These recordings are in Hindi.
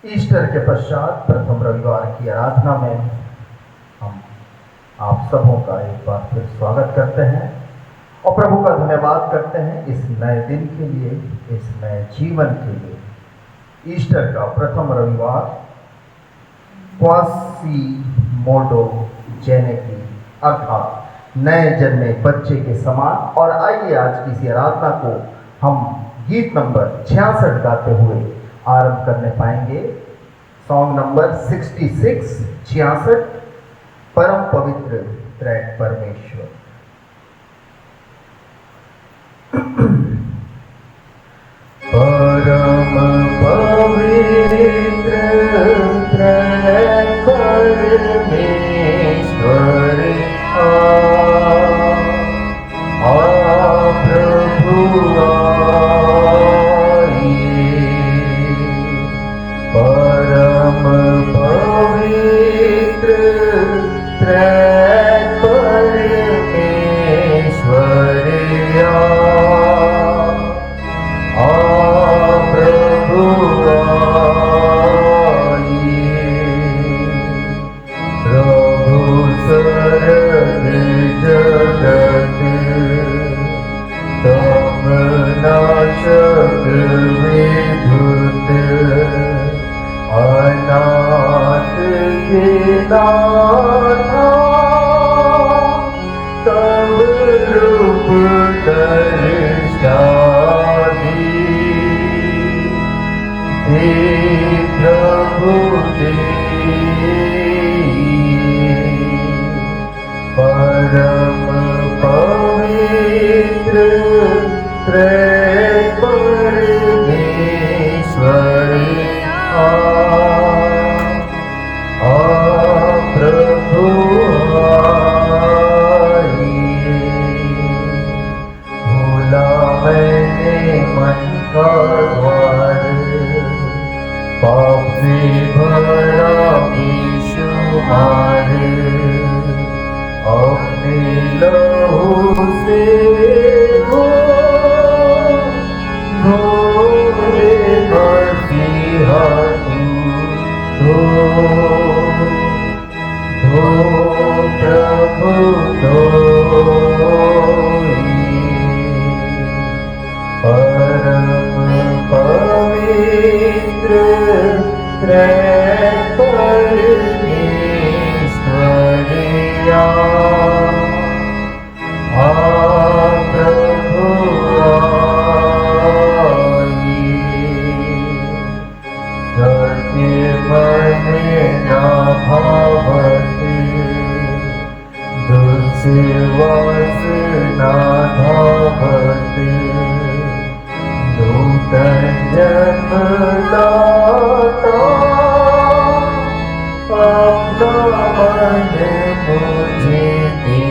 ईस्टर के पश्चात प्रथम रविवार की आराधना में हम आप सबों का एक बार फिर स्वागत करते हैं और प्रभु का धन्यवाद करते हैं इस नए दिन के लिए, इस नए जीवन के लिए। ईस्टर का प्रथम रविवार क्वासी मोडो जेनेकी अर्थात नए जन्मे बच्चे के समान। और आइए आज की इस आराधना को हम गीत नंबर 66 गाते हुए आरंभ करने पाएंगे। सॉन्ग नंबर 66 66, परम पवित्र त्रैक परमेश्वर। परम पवित्र त्रैक परमेश्वर प्रभु परम पवित्र त्रैक परमेश्वर प्रभु प्रभु सरद जगत तम नाशक विधुत अनाथ के नाथा तब रूप दर्शादी हे प्रभु दे परम पवित्र त्रैक परमेश्वर प्रभु भोला मैंने मन का द्वार पाप से भरा बेशुमार अपने लहू से धोले मसीहा धो प्रभु परम पवित्र त्रैक परमेश्वर प्रभु सत्य मन ना भावते दुर्वास ना धावते नूतन जन्म दाता अपना मन मुझे दे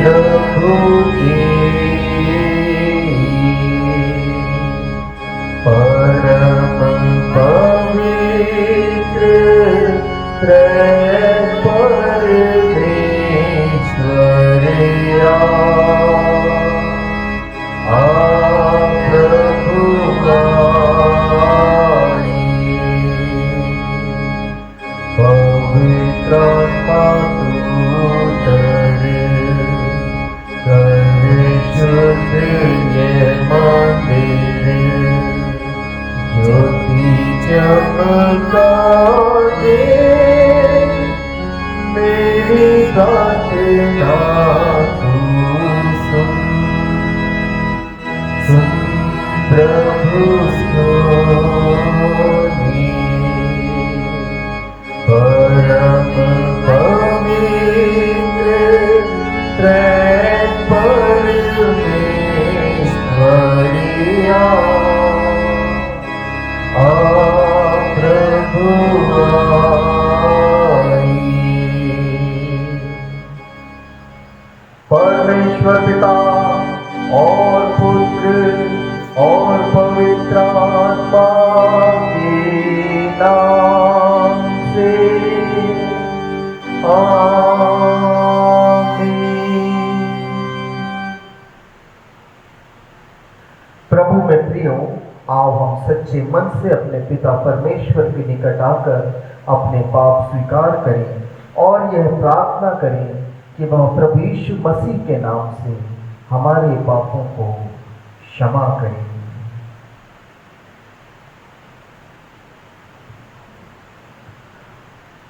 प्रभु परम पवित्र त्रैक परमेश्वर प्रभु पवित्र शुद्ध ये मंदिर ज्योति चमका दे मेरी बात ना तू सुन प्रभु सोनी परम पवित्र त्रैक परमेश्वर प्रभु परमेश्वर पिता और पुत्र और पवित्र आत्मा के नाम से आमीन। प्रभु में प्रियो, आओ हम सच्चे मन से अपने पिता परमेश्वर के निकट आकर अपने पाप स्वीकार करें और यह प्रार्थना करें कि वह प्रभु यीशु मसीह के नाम से हमारे पापों को क्षमा करें।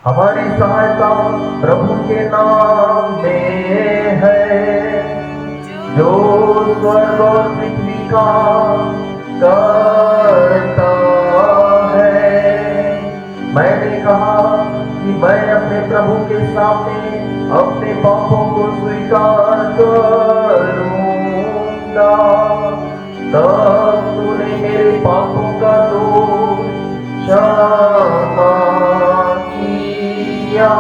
हमारी सहायता प्रभु के नाम में है, जो स्वर्ग और पृथ्वी का करता है। मैंने कहा कि मैं अपने प्रभु के सामने अपने पापों को स्वीकार करूंगा, तब तूने मेरे पापों का दोष क्षमा किया।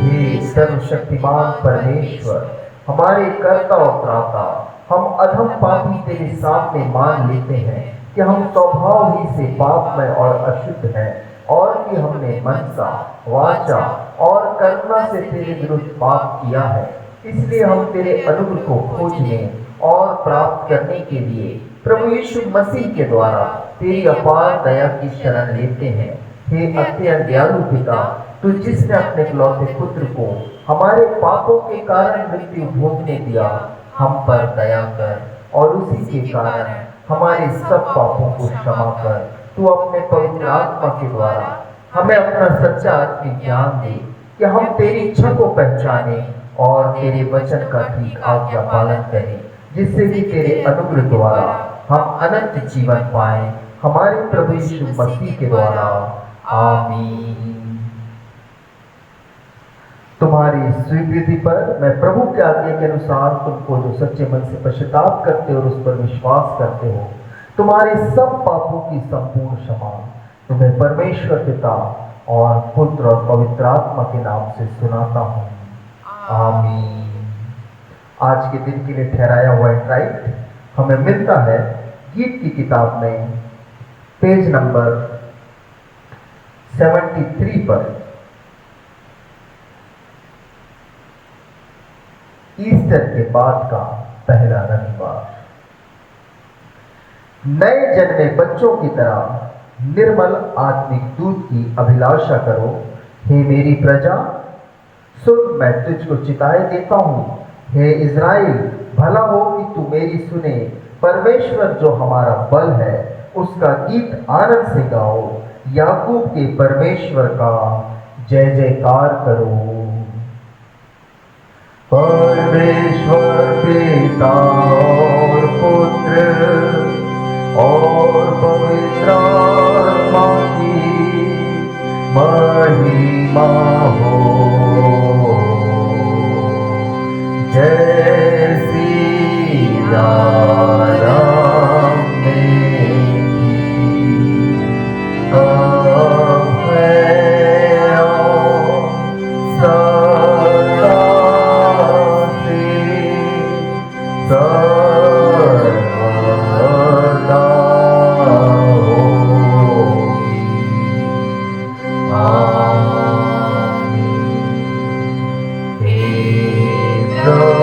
हे सर्वशक्तिमान परमेश्वर, हमारे कर्ता और त्राता, हम अधम पापी तेरे सामने मान लेते हैं कि हम स्वभाव ही से पापमय और अशुद्ध हैं और कि हमने मनसा, वाचा और कर्म से तेरे विरुद्ध पाप किया है। इसलिए हम तेरे अनुग्रह को खोजने और प्राप्त करने के लिए प्रभु यीशु मसीह के द्वारा तेरी अपार दया की शरण लेते हैं। हे अत्यंत दयालु पिता, तू जिसने अपने इकलौते पुत्र को हमारे पापों के कारण मृत्यु भोगने दिया, हम पर दया कर और उसी के कारण हमारे सब पापों को क्षमा कर। तू अपने पवित्र आत्मा के द्वारा हमें अपना सच्चा आत्मिक ज्ञान दे कि हम तेरी इच्छा को पहचाने और तेरे वचन का ठीक आज्ञा पालन करें, जिससे कि तेरे अनुग्रह द्वारा हम अनंत जीवन पाएं, हमारे प्रभु यीशु मसीह के द्वारा। आमीन। तुम्हारी स्वीकृति पर मैं प्रभु के आज्ञा के अनुसार तुमको, जो सच्चे मन से पश्चाताप करते हो और उस पर विश्वास करते हो, तुम्हारे सब पापों की संपूर्ण क्षमा तुम्हें परमेश्वर पिता और पुत्र और पवित्र आत्मा के नाम से सुनाता हूँ। आमीन। आज के दिन के लिए ठहराया हुआ इंट्राइट हमें मिलता है गीत की किताब में पेज नंबर 73 पर। ईस्टर के बाद का पहला रविवार। नए जन्मे बच्चों की तरह निर्मल आत्मिक दूध की अभिलाषा करो। हे मेरी प्रजा, सुन, मैं तुझको चिताए देता हूँ। हे इज़राइल, भला हो कि तू मेरी सुने। परमेश्वर जो हमारा बल है, उसका गीत आनंद से गाओ। याकूब के परमेश्वर का जय जयकार करो। परमेश्वर पिता और पुत्र और पवित्र आत्मा की महिमा हो, जैसी आदम ने की, अब है और सदा से सर्वदा होगी। आमीन। हे प्रभु,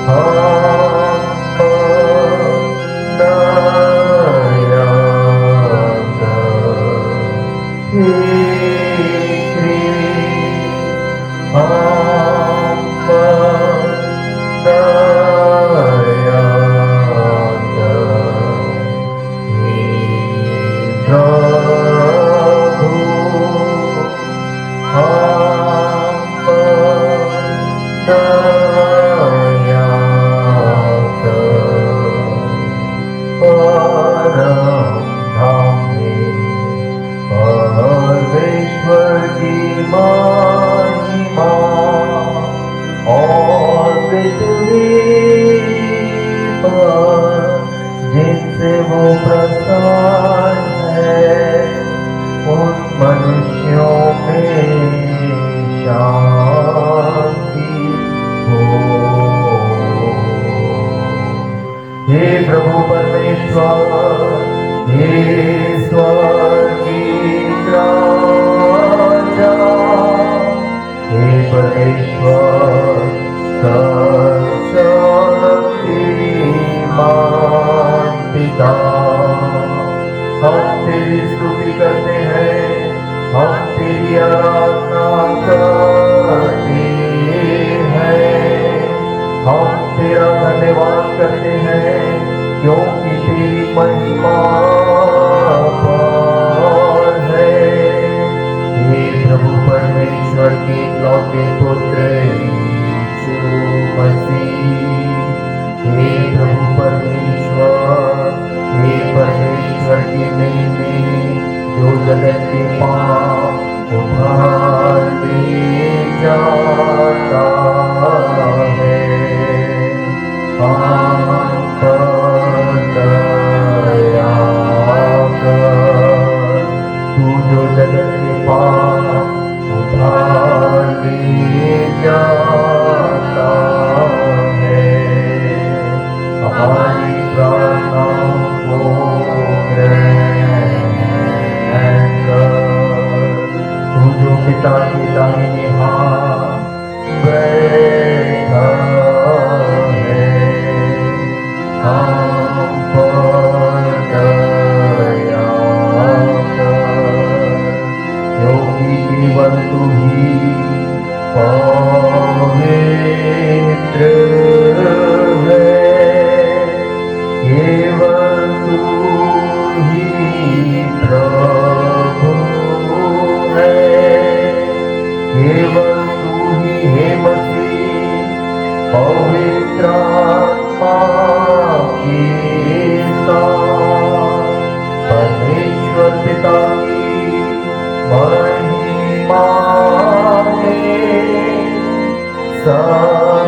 हम पर दया कर। हे कृष्ण, हम पर दया कर। हे प्रभु, हम पर दया कर। परम धाम में परमेश्वर की महिमा और पृथ्वी पर जिनसे वो प्रसन्न है, उन मनुष्यों में शांति हो। हे प्रभु परमेश्वर, हे स्वर्गीय राजा, हे परमेश्वर सच्चा श्रीमान पिता, हम तेरी स्तुति करते हैं, हम तेरी आराधना करते हैं, हम तेरा धन्यवाद करते हैं क्योंकि तेरी महिमा अपार है। हे प्रभु परमेश्वर के इकलौते पुत्र यीशु मसीह, हे प्रभु परमेश्वर, हे परमेश्वर के मेले जो जगत के पाप उठा ले जाता है, हम पर दया कर। तू जो जगत के पाप उठा ले जाता है, हमारी प्रार्थनाओं को ग्रहण कर। तू जो पिता के दाहिने हाथ बैठा है, हम पर दया कर, क्योंकि केवल तू ही पवित्र है, केवल तू ही प्रभु है, केवल तू ही है मसीह पवित्र आत्मा के साथ परमेश्वर पिता की महिमा में सर्वोच्च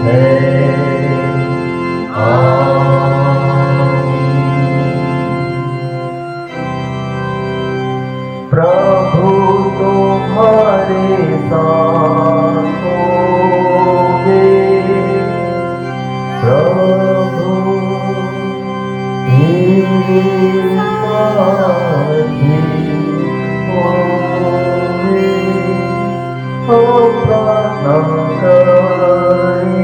है। प्रभु तुम्हारे साथ होवे, प्रभु तेरे साथ होवे। हम प्रार्थना करें।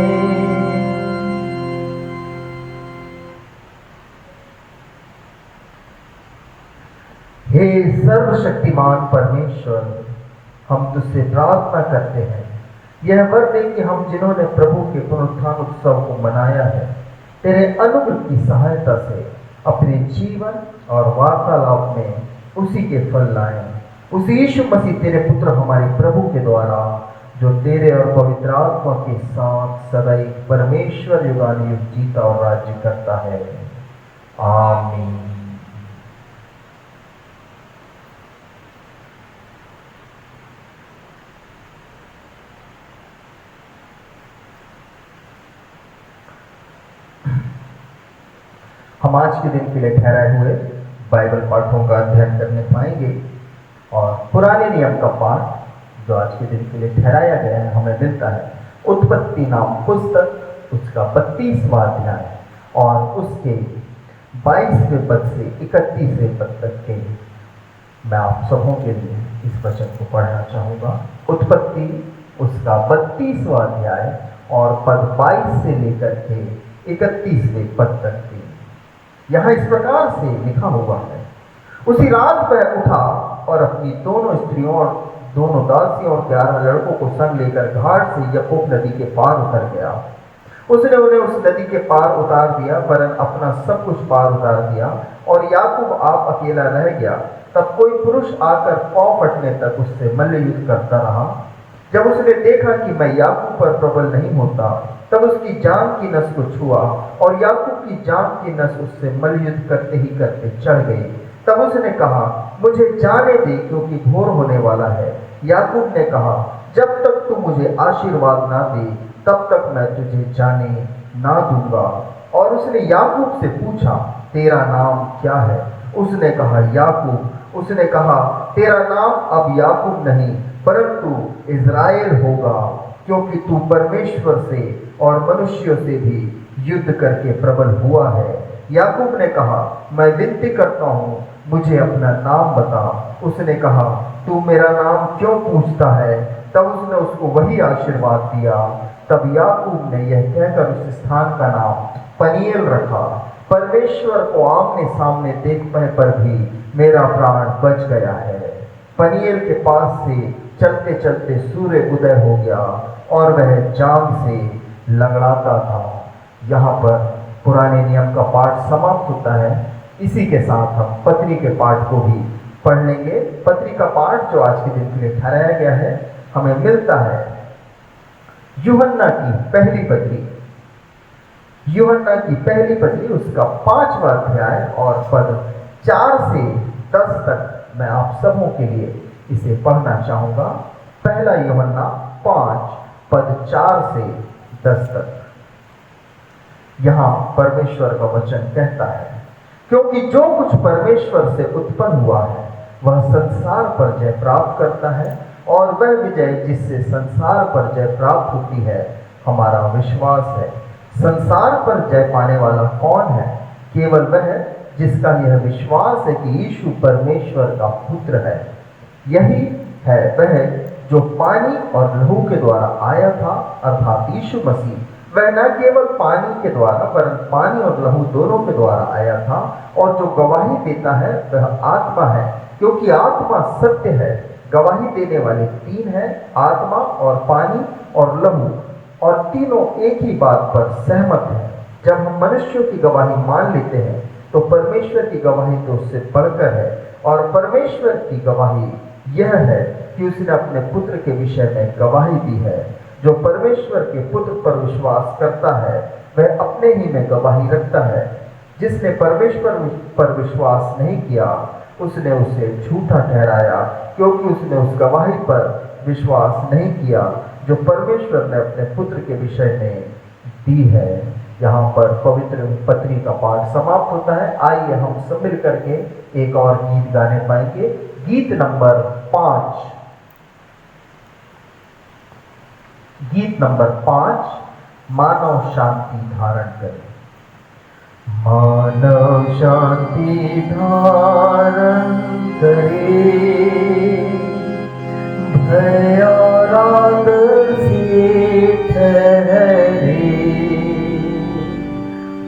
हे सर्वशक्तिमान परमेश्वर, हम तुझसे प्रार्थना करते हैं, यह वर दे कि हम जिन्होंने प्रभु के पुनरुत्थान उत्सव को मनाया है, तेरे अनुग्रह की सहायता से अपने जीवन और वार्तालाप में उसी के फल लाएं। उसी यीशु मसीह तेरे पुत्र हमारे प्रभु के द्वारा, जो तेरे और पवित्र आत्मा के साथ सदैव परमेश्वर युगानुयुग जीता और राज्य करता है। आमीन। हम आज के दिन के लिए ठहराए हुए बाइबल पाठों का अध्ययन करने पाएंगे और पुराने नियम का पाठ जो आज के दिन के लिए ठहराया गया है हमें मिलता है उत्पत्ति नाम पुस्तक, उसका 32वां अध्याय और उसके 22वें पद से 31वें पद तक के। मैं आप सबों के लिए इस वचन को पढ़ना चाहूँगा। उत्पत्ति उसका 32वां अध्याय और पद 22 से लेकर के 31वें पद तक के। यहाँ इस प्रकार से लिखा हुआ है, उसी रात वह उठा और अपनी दोनों स्त्रियों और दोनों दासियों और 11 लड़कों को संग लेकर घाट से यब्बोक नदी के पार उतर गया। उसने उन्हें उस नदी के पार उतार दिया, वरन अपना सब कुछ पार उतार दिया और याकूब आप अकेला रह गया। तब कोई पुरुष आकर पांव फटने तक उससे मल्ल युद्ध करता रहा। जब उसने देखा कि मैं याकूब पर प्रबल नहीं होता, तब उसकी जान की नस को छुआ और याकूब की जान की नस उससे मल्लयुद्ध करते ही करते चढ़ गई। तब उसने कहा, मुझे जाने दे, क्योंकि भोर होने वाला है। याकूब ने कहा, जब तक तू मुझे आशीर्वाद ना दे, तब तक मैं तुझे जाने ना दूंगा। और उसने याकूब से पूछा, तेरा नाम क्या है? उसने कहा, याकूब। उसने कहा, तेरा नाम अब याकूब नहीं, परंतु इज़राइल होगा, क्योंकि तू परमेश्वर से और मनुष्यों से भी युद्ध करके प्रबल हुआ है। याकूब ने कहा, मैं विनती करता हूँ, मुझे अपना नाम बता। उसने कहा, तू मेरा नाम क्यों पूछता है? तब उसने उसको वही आशीर्वाद दिया। तब याकूब ने यह कहकर उस स्थान का नाम पनीएल रखा, परमेश्वर को आमने सामने देखने पर भी मेरा प्राण बच गया है। पनीएल के पास से चलते चलते सूर्य उदय हो गया और वह जाम से लंगड़ाता था। यहाँ पर पुराने नियम का पाठ समाप्त होता है। इसी के साथ हम पत्री के पाठ को भी पढ़ लेंगे। पत्री का पाठ जो आज के दिन के लिए ठहराया गया है हमें मिलता है यूहन्ना की पहली पत्री, यूहन्ना की पहली पत्री उसका 5वां अध्याय और पद 4 से 10 तक मैं आप सबों के लिए इसे पढ़ना चाहूंगा। पहला यूहन्ना 5 पद 4 से 10 तक। यहां परमेश्वर का वचन कहता है, क्योंकि जो कुछ परमेश्वर से उत्पन्न हुआ है वह संसार पर जय प्राप्त करता है, और वह विजय जिससे संसार पर जय प्राप्त होती है हमारा विश्वास है। संसार पर जय पाने वाला कौन है? केवल वह जिसका यह विश्वास है कि यीशु परमेश्वर का पुत्र है। यही है वह जो पानी और लहू के द्वारा आया था, अर्थात यीशु मसीह। वह न केवल पानी के द्वारा वरन पानी और लहू दोनों के द्वारा आया था, और जो गवाही देता है वह आत्मा है, क्योंकि आत्मा सत्य है। गवाही देने वाले 3 हैं, आत्मा और पानी और लहू, और तीनों एक ही बात पर सहमत हैं। जब हम मनुष्यों की गवाही मान लेते हैं तो परमेश्वर की गवाही तो उससे बढ़कर है, और परमेश्वर की गवाही यह है कि उसने अपने पुत्र के विषय में गवाही दी है। जो परमेश्वर के पुत्र पर विश्वास करता है वह अपने ही में गवाही रखता है। जिसने परमेश्वर पर विश्वास नहीं किया उसने उसे झूठा ठहराया, क्योंकि उसने उस गवाही पर विश्वास नहीं किया जो परमेश्वर ने अपने पुत्र के विषय में दी है। यहाँ पर पवित्र पत्री का पाठ समाप्त होता है। आइए हम सब मिल करके एक और गीत गाने पाएंगे। गीत नंबर 5, गीत नंबर 5, मानव शांति धारण करे। मानव शांति धारण करे, भय और आदर से ठहरे,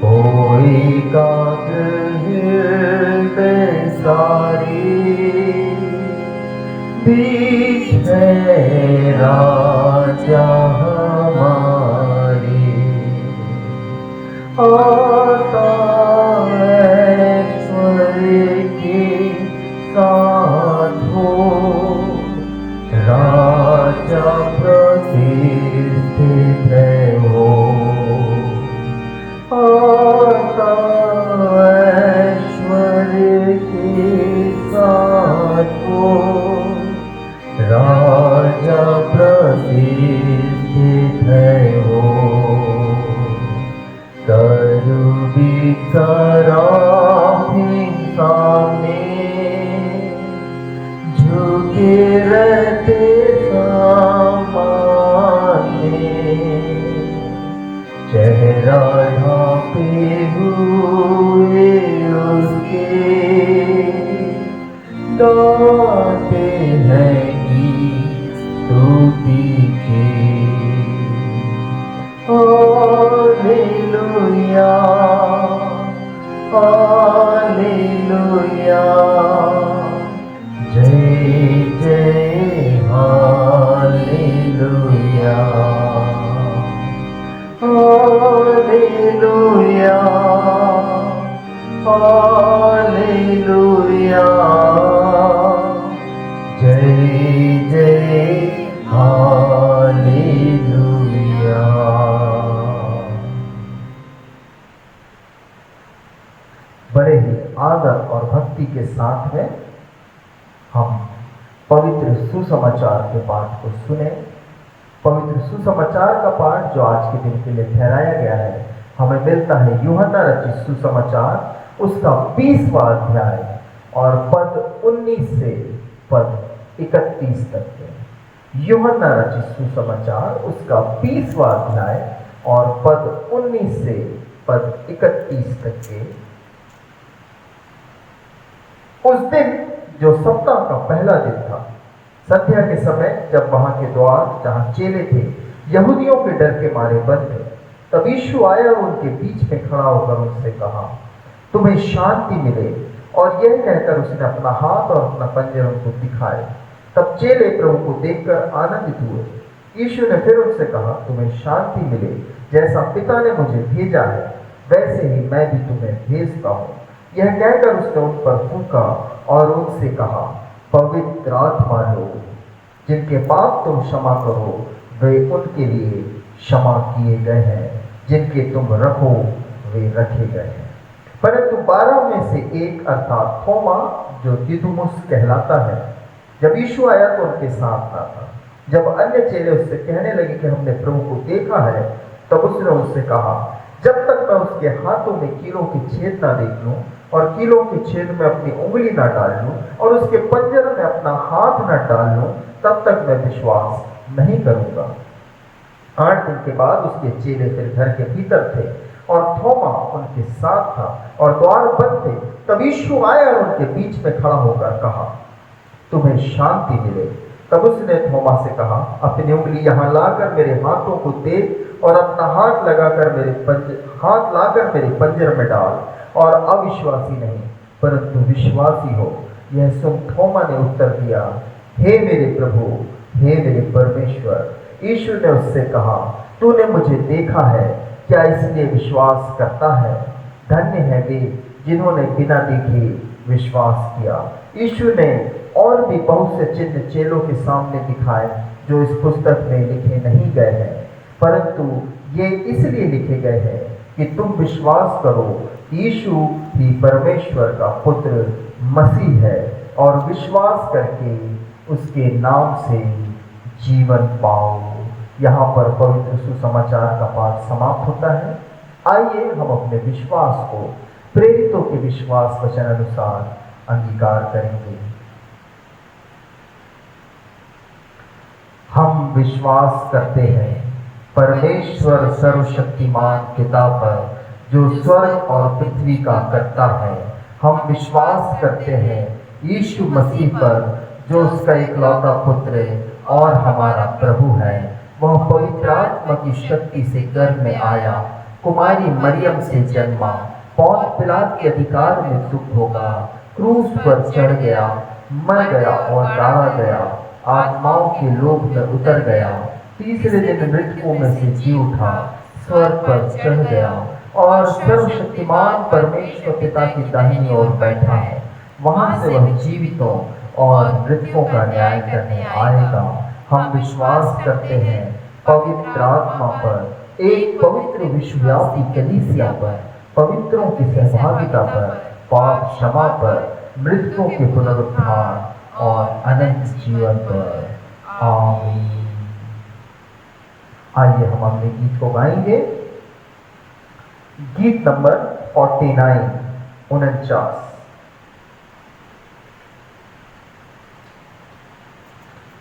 होए एकाग्र हृदय सारे, बीच है राजा हमारे। आता ऐश्वर के साथ हो, राजा प्रतिष्ठित हो। आता ऐश्वर के साथ हो, राजा प्रतिष्ठित हो। करूबी सराफी सामने झुके रहते सामने, चेहरा ढांपे हुए उसके, गाते हैं गीत स्तुति के। हालेलुया, हालेलुया, जय जय हालेलुया, हालेलुया, हालेलुया, जय जय हालेलुया। बड़े ही आदर और भक्ति के साथ में हम पवित्र सुसमाचार के पाठ को सुने। पवित्र सुसमाचार का पाठ जो आज के दिन के लिए ठहराया गया है हमें मिलता है यूहन्ना रचित सुसमाचार उसका 20वां अध्याय और पद 19 से पद 31 तक के। यूहन्ना रचित सुसमाचार उसका 20वां अध्याय और पद 19 से पद 31 तक के। उस दिन जो सप्ताह का पहला दिन था, संध्या के समय जब वहां के द्वार जहां चेले थे यहूदियों के डर के मारे बंद थे, तब यीशु आया और उनके बीच में खड़ा होकर उनसे कहा, तुम्हें शांति मिले। और यह कहकर उसने अपना हाथ और अपना पंजर उनको दिखाए। तब चेले प्रभु को देखकर आनंदित हुए। यीशु ने फिर उनसे कहा, तुम्हें शांति मिले। जैसा पिता ने मुझे भेजा है वैसे ही मैं भी तुम्हें भेजता हूँ। यह कहकर उसने उन पर फूंका और उनसे कहा, पवित्र आत्मा लो। जिनके पाप तुम क्षमा करो वे उनके लिए क्षमा किए गए हैं, जिनके तुम रखो वे रखे गए हैं। परंतु 12 में से एक अर्थात थोमा, जो दिदुमुस कहलाता है, जब यीशु आया तो उनके साथ ना था। जब अन्य चेले उससे कहने लगे कि हमने प्रभु को देखा है, तब उसने उनसे कहा, जब तक मैं उसके हाथों में कीलों के छेद ना देख लूं और कीलों के छेद में अपनी उंगली ना डाल लूं और उसके पंजर में अपना हाथ न डाल लूं, तब तक मैं विश्वास नहीं करूंगा। 8 दिन के बाद उसके चेले फिर घर के भीतर थे और थोमा उनके साथ था और द्वार बंद थे। तब यीशु आया और उनके बीच में खड़ा होकर कहा, तुम्हें शांति मिले। तब उसने थोमा से कहा, अपनी उंगली यहाँ लाकर मेरे हाथों को देख और अपना हाथ लाकर मेरे पंजर में डाल और अविश्वासी नहीं परंतु विश्वासी हो। यह सुन थोमा ने उत्तर दिया, हे मेरे प्रभु, हे मेरे परमेश्वर। यीशु ने उससे कहा, तूने मुझे देखा है, क्या इसलिए विश्वास करता है? धन्य है वे जिन्होंने बिना देखे विश्वास किया। यीशु ने और भी बहुत से चिन्ह चेलों के सामने दिखाए जो इस पुस्तक में लिखे नहीं गए हैं, परंतु ये इसलिए लिखे गए हैं कि तुम विश्वास करो यीशु ही परमेश्वर का पुत्र मसीह है और विश्वास करके उसके नाम से जीवन पाओ। यहाँ पर पवित्र सुसमाचार का पाठ समाप्त होता है। आइए हम अपने विश्वास को प्रेरितों के विश्वास वचन अनुसार अंगीकार करेंगे। हम विश्वास करते हैं परमेश्वर सर्वशक्तिमान पिता पर, जो स्वर्ग और पृथ्वी का कर्ता है। हम विश्वास करते हैं यीशु मसीह पर, जो उसका इकलौता पुत्र और हमारा प्रभु है। वह पवित्र आत्मा की शक्ति से गर्भ में आया, कुमारी मरियम से जन्मा, पौंत पिलात के अधिकार में दुख होगा, क्रूस पर चढ़ गया, मर गया और गाड़ा गया, आत्माओं के लोक में उतर गया, तीसरे दिन मृतकों में से जी उठा, स्वर्ग पर चढ़ गया और सर्वशक्तिमान परमेश्वर पिता की दाहिनी ओर बैठा है। वहां से वह जीवितों और मृतकों का न्याय करने आएगा। हम विश्वास करते हैं पवित्र आत्मा पर, एक पवित्र विश्वव्यापी कलीसिया पर, पवित्रों की सहभागिता पर, पाप क्षमा पर, मृतकों के पुनरुत्थान और अनंत जीवन पर। आमीन। आइए हम अपने गीत को गाएंगे। गीत नंबर 49।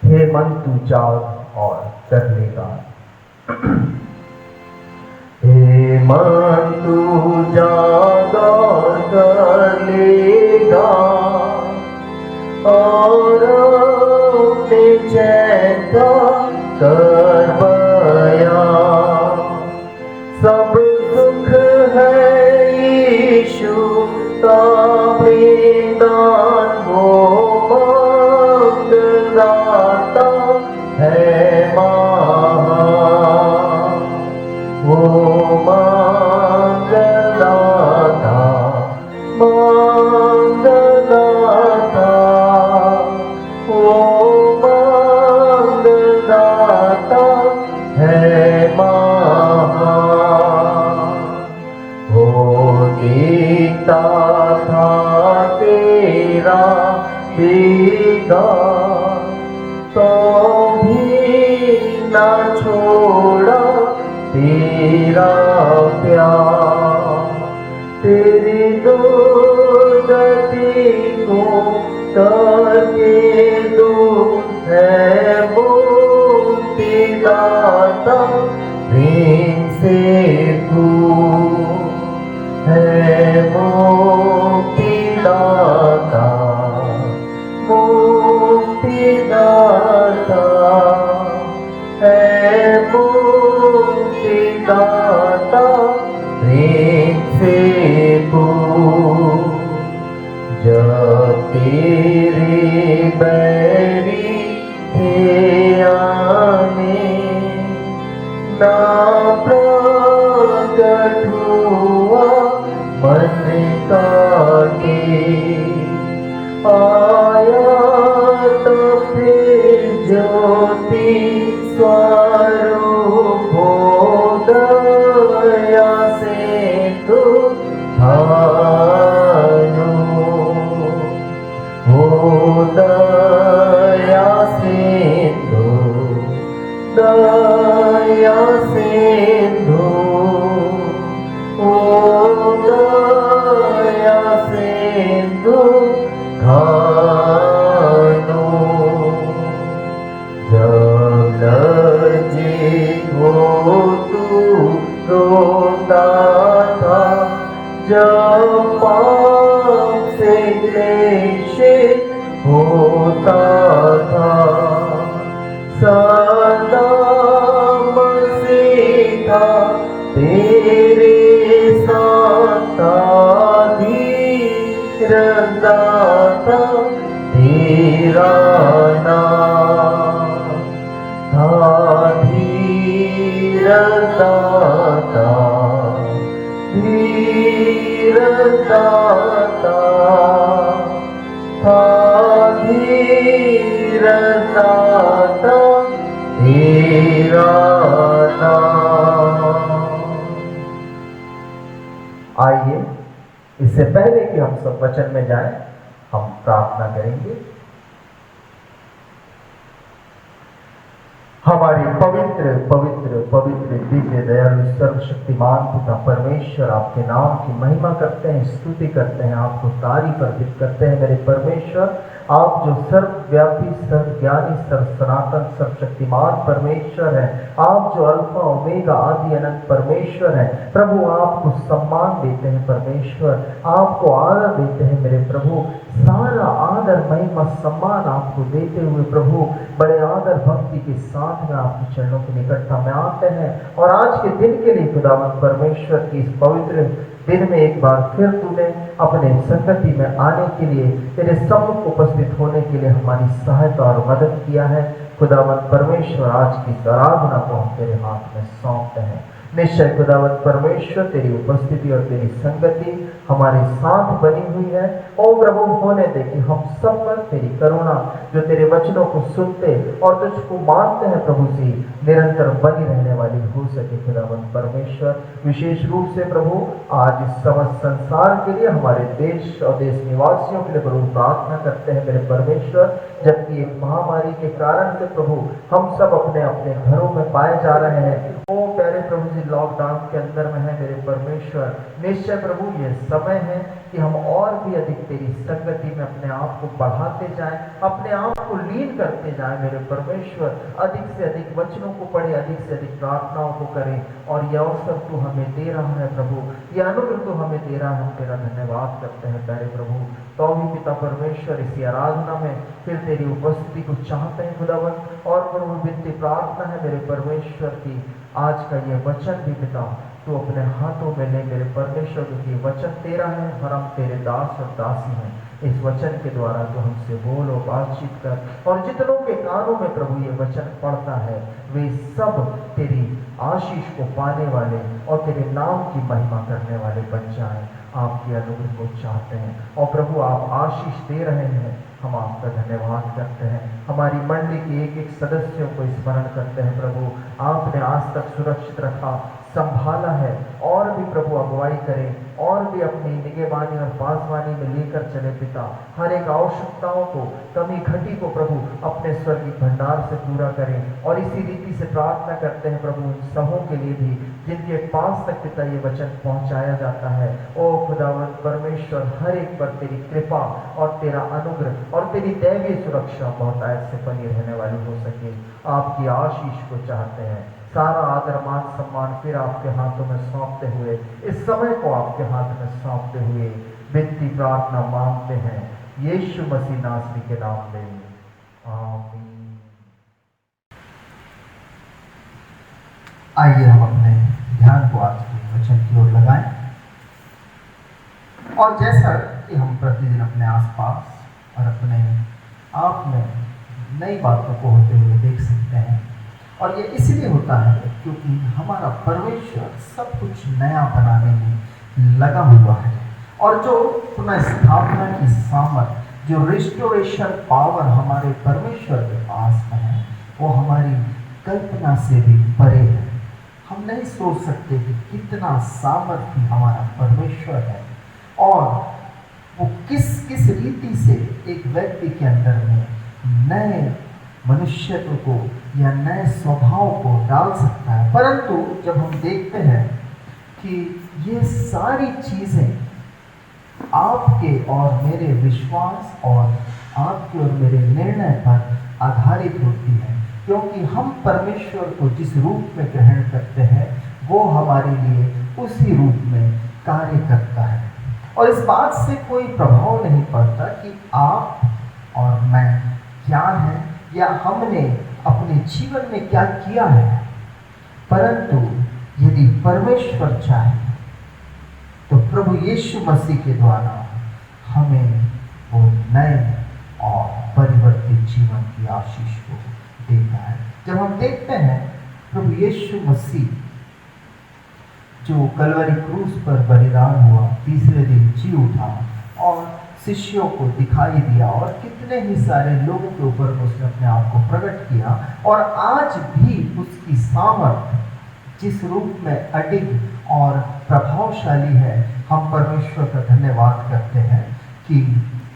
हे मन तू जाग और कर लेगा। हे मन तू जाग और कर लेगा और अपने चैन का कर बया। सब सुख है यीशु का दान, वो मंगलदाता है महान, वो मंगलदाता मंगलदाता, वो मंगलदाता है महान। वो देखता था तेरा दीदार, तो भी ना छोड़ा तेरा प्यार। तेरी दुर्गति को करके दूर है मुक्तिदाता, प्रेम से तू है मुक्तिदाता, मुक्तिदाता। प्रकट हुआ मन काटे, आया तो फिर ज्योति स्वरूप दया से तू भानु, हो दया सिंधु, दया सिंधु, ओ दया सिंधु भानु। जब लज्जित हो तू रोता था, जब पाप से क्लेशित होता था, सदा मसीह था तेरे साथ, धीरदाता तेरा नाम था, धीरदाता, धीरदाता था, धीरदाता तेरा नाम। आइए, इससे पहले कि हम सब वचन में जाएं, हम प्रार्थना करेंगे। हमारे पवित्र पवित्र पवित्र दिव्य दयालु सर्वशक्तिमान पिता परमेश्वर, आपके नाम की महिमा करते हैं, स्तुति करते हैं, आपको तारीफ अर्पित करते हैं। मेरे परमेश्वर, आप जो सर्वव्यापी, सर्वज्ञानी, सर्वसनातन, सर्वशक्तिमान परमेश्वर हैं, आप जो अल्फा ओमेगा आदि अनंत परमेश्वर हैं, प्रभु आपको सम्मान देते हैं परमेश्वर, आपको आदर देते हैं मेरे प्रभु। सारा आदर महिमा सम्मान आपको देते हुए प्रभु बड़े आदर भक्ति के साथ में आपके चरणों की निकटता में आते हैं। और आज के दिन के लिए खुदावंद परमेश्वर की इस पवित्र दिन में एक बार फिर तूने अपने संगति में आने के लिए, तेरे सम्मुख उपस्थित होने के लिए हमारी सहायता और मदद किया है। खुदावंद परमेश्वर, आज की आराधना को हम तेरे हाथ में सौंपते हैं। निश्चय खुदावंद परमेश्वर, तेरी उपस्थिति और तेरी संगति हमारे साथ बनी हुई है। ओ प्रभु, होने दे कि हम सब पर तेरी करुणा, जो तेरे वचनों को सुनते और तुझको मानते हैं प्रभु से, निरंतर बनी रहने वाली हो सके खुदावंद परमेश्वर। विशेष रूप से प्रभु आज इस समस्त संसार के लिए, हमारे देश और देश निवासियों के लिए प्रभु प्रार्थना करते हैं मेरे परमेश्वर। जबकि एक महामारी के कारण से प्रभु हम सब अपने अपने घरों में पाए जा रहे हैं, ओ प्यारे प्रभु जी लॉकडाउन के अंदर में है मेरे परमेश्वर। निश्चय प्रभु ये समय है कि हम और भी अधिक तेरी संगति में अपने आप को बढ़ाते जाएं, अपने आप को लीन करते जाएं मेरे परमेश्वर। अधिक से अधिक वचनों को पढ़े, अधिक से अधिक प्रार्थनाओं को करें। और यह अवसर तू हमें दे रहा है प्रभु, यह अनुग्रह तू हमें दे रहा है, हम तेरा धन्यवाद करते हैं प्यारे प्रभु। तो भी पिता परमेश्वर, इसी आराधना में फिर तेरी उपस्थिति को चाहते हैं खुदावन। और प्रभु विनती प्रार्थना है मेरे परमेश्वर की, आज का ये वचन भी पिता तू अपने हाथों में ले मेरे परमेश्वर, क्योंकि वचन तेरा है और हम तेरे दास और दासी हैं। इस वचन के द्वारा तो हमसे बोलो, बातचीत कर, और जितनों के कानों में प्रभु ये वचन पड़ता है वे सब तेरी आशीष को पाने वाले और तेरे नाम की महिमा करने वाले बन जाएं। आपके अनुग्रह को चाहते हैं और प्रभु आप आशीष दे रहे हैं, हम आपका धन्यवाद करते हैं। हमारी मंडली के एक एक सदस्यों को स्मरण करते हैं प्रभु, आपने आज तक सुरक्षित रखा, संभाला है, और भी प्रभु अगुवाई करें, और भी अपनी निगहबानी और पासवानी में लेकर चले पिता। हर एक आवश्यकताओं को, कमी घटी को प्रभु अपने स्वर्गीय भंडार से पूरा करें। और इसी रीति से प्रार्थना करते हैं प्रभु उन सबों के लिए भी जिनके पास तक पिता ये वचन पहुंचाया जाता है। ओ खुदावंद परमेश्वर, हर एक पर तेरी कृपा और तेरा अनुग्रह और तेरी दैवीय सुरक्षा बहुतायत से बनी रहने वाली हो सके। आपकी आशीष को चाहते हैं। सारा आदर मान सम्मान फिर आपके हाथों में सौंपते हुए, इस समय को आपके हाथ में सौंपते हुए विनती प्रार्थना मांगते हैं यीशु मसीह नासरी के नाम में, आमीन। आइए हम अपने ध्यान को आज के वचन की ओर लगाएं, और जैसा कि हम प्रतिदिन अपने आसपास और अपने आप में नई बातों को होते हुए देख सकते हैं, और ये इसलिए होता है क्योंकि हमारा परमेश्वर सब कुछ नया बनाने में लगा हुआ है। और जो पुनः स्थापना की सामर्थ, जो रिस्टोरेशन पावर हमारे परमेश्वर के पास में है, वो हमारी कल्पना से भी परे है। हम नहीं सोच सकते कि कितना सामर्थ्य हमारा परमेश्वर है और वो किस किस रीति से एक व्यक्ति के अंदर में नए मनुष्यत्व को या नए स्वभाव को डाल सकता है। परंतु जब हम देखते हैं कि ये सारी चीज़ें आपके और मेरे विश्वास और आपके और मेरे निर्णय पर आधारित होती है, क्योंकि हम परमेश्वर को जिस रूप में ग्रहण करते हैं वो हमारे लिए उसी रूप में कार्य करता है। और इस बात से कोई प्रभाव नहीं पड़ता कि आप और मैं क्या हैं या हमने अपने जीवन में क्या किया है, परंतु यदि परमेश्वर चाहे तो प्रभु यीशु मसीह के द्वारा हमें वो नए और परिवर्तित जीवन की आशीष को देता है। जब हम देखते हैं प्रभु यीशु मसीह जो कलवरी क्रूस पर बलिदान हुआ, तीसरे दिन जी उठा और शिष्यों को दिखाई दिया और कितने ही सारे लोगों के ऊपर उसने अपने आप को प्रकट किया, और आज भी उसकी सामर्थ जिस रूप में अडिग और प्रभावशाली है, हम परमेश्वर का धन्यवाद करते हैं कि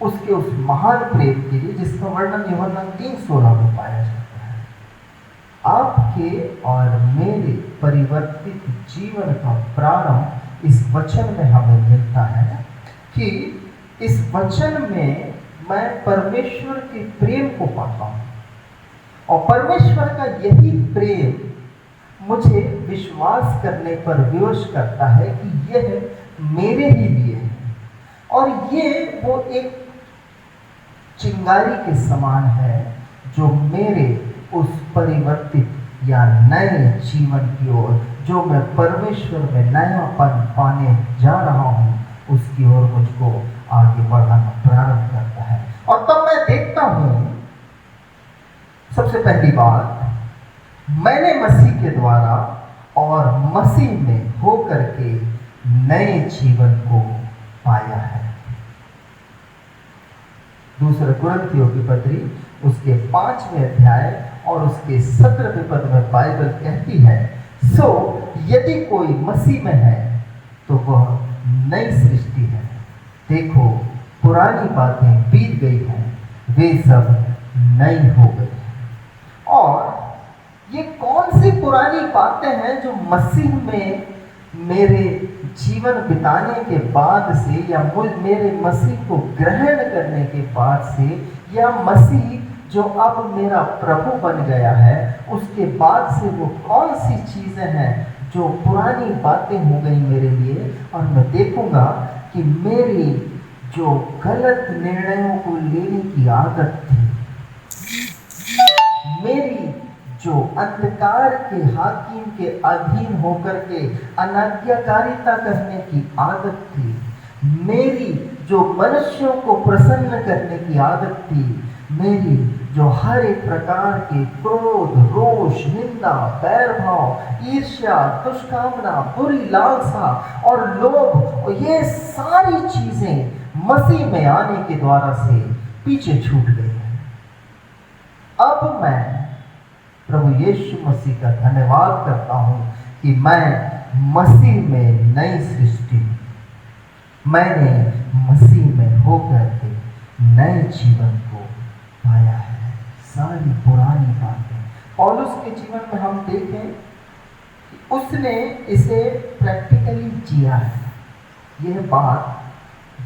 उसके उस महान प्रेम के लिए जिसका वर्णन यूहन्ना 3:16 में पाया जाता है। आपके और मेरे परिवर्तित जीवन का प्रारंभ इस वचन में हमें मिलता है कि इस वचन में मैं परमेश्वर के प्रेम को पाता हूँ, और परमेश्वर का यही प्रेम मुझे विश्वास करने पर विवश करता है कि यह मेरे ही लिए है, और ये वो एक चिंगारी के समान है जो मेरे उस परिवर्तित या नए जीवन की ओर, जो मैं परमेश्वर में नयापन पाने जा रहा हूँ, उसकी ओर मुझको आगे बढ़ाना प्रारंभ करता है। और तब मैं देखता हूँ, सबसे पहली बात, मैंने मसीह के द्वारा और मसीह में होकर के नए जीवन को पाया है। दूसरे कुरिन्थियों की पत्री उसके 5वें अध्याय और उसके 17वें पद में बाइबल कहती है, सो यदि कोई मसीह में है तो वह नई सृष्टि है, देखो पुरानी बातें बीत गई हैं, वे सब नई हो गई हैं। और ये कौन सी पुरानी बातें हैं जो मसीह में मेरे जीवन बिताने के बाद से, या मेरे मसीह को ग्रहण करने के बाद से, या मसीह जो अब मेरा प्रभु बन गया है उसके बाद से वो कौन सी चीज़ें हैं जो पुरानी बातें हो गई मेरे लिए, और मैं देखूंगा कि मेरी जो गलत निर्णयों को लेने की आदत थी, मेरी जो अंधकार के हाकिम के अधीन होकर के अनाज्ञाकारिता करने की आदत थी, मेरी जो मनुष्यों को प्रसन्न करने की आदत थी, मेरी जो हर एक प्रकार के क्रोध, रोष, निंदा, बैरभाव, ईर्ष्या, दुष्कामना, बुरी लालसा और लोभ, ये सारी चीजें मसीह में आने के द्वारा से पीछे छूट गई हैं। अब मैं प्रभु यीशु मसीह का धन्यवाद करता हूँ कि मैं मसीह में नई सृष्टि हूँ। मैंने मसीह में होकर के नए जीवन को पाया है। सारी पुरानी बातें पौलुस के जीवन में हम देखें कि उसने इसे प्रैक्टिकली जिया है। यह बात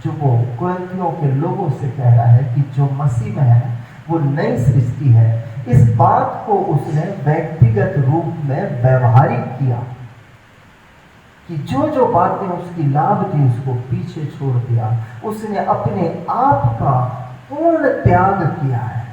जो वो कुरिन्थियों के लोगों से कह रहा है कि जो मसीह में है वो नई सृष्टि है, इस बात को उसने व्यक्तिगत रूप में व्यवहारिक किया कि जो जो बातें उसकी लाभ थी उसको पीछे छोड़ दिया। उसने अपने आप का पूर्ण त्याग किया है।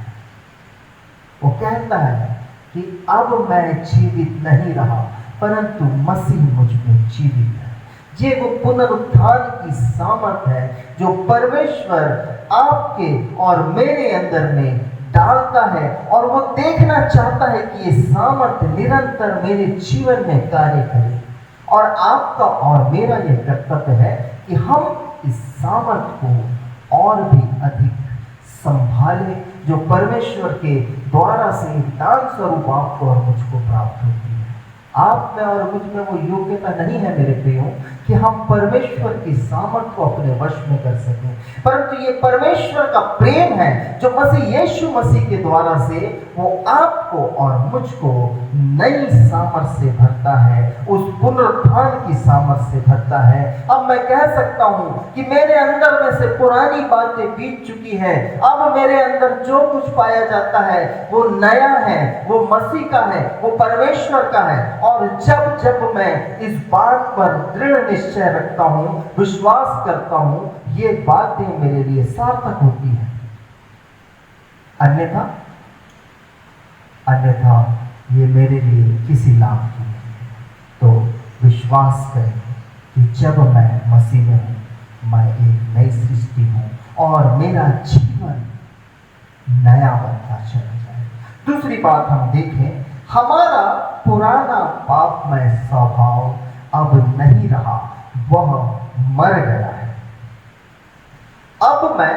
वो कहता है कि अब मैं जीवित नहीं रहा परंतु मसीह मुझ में जीवित है। ये वो पुनरुत्थान की सामर्थ है जो परमेश्वर आपके और मेरे अंदर में डालता है और वो देखना चाहता है कि ये सामर्थ्य निरंतर मेरे जीवन में कार्य करे। और आपका और मेरा यह कर्तव्य है कि हम इस सामर्थ्य को और भी अधिक संभाले, जो परमेश्वर के द्वारा से दान स्वरूप आपको और मुझको प्राप्त होती है। आप में और मुझ में वो योग्यता नहीं है मेरे प्रियो कि हम परमेश्वर की सामर्थ्य को अपने वश में कर सकें, परंतु ये परमेश्वर का प्रेम है जो मसीह यीशु मसीह के द्वारा से वो आपको और मुझको नई सामर्थ्य से भरता है, उस पुनरुत्थान की सामर्थ्य से भरता है। अब मैं कह सकता हूँ कि मेरे अंदर में से पुरानी बातें बीत चुकी हैं, अब मेरे अंदर जो कुछ पाया जाता है वो नया है, वो मसीह का है, वो परमेश्वर का है। और जब जब मैं इस बात पर दृढ़ निश्चय रखता हूँ, विश्वास करता हूँ, ये बातें मेरे लिए सार्थक होती है। अन्यथा ये मेरे लिए किसी लाभ की नहीं है। तो विश्वास करें कि जब मैं मसीह में हूँ, मैं एक नई सृष्टि हूँ और मेरा जीवन नया बनता चला जाए। दूसरी बात हम देखें, हमारा पुराना पापमय स्वभाव अब नहीं रहा, वह मर गया है। अब मैं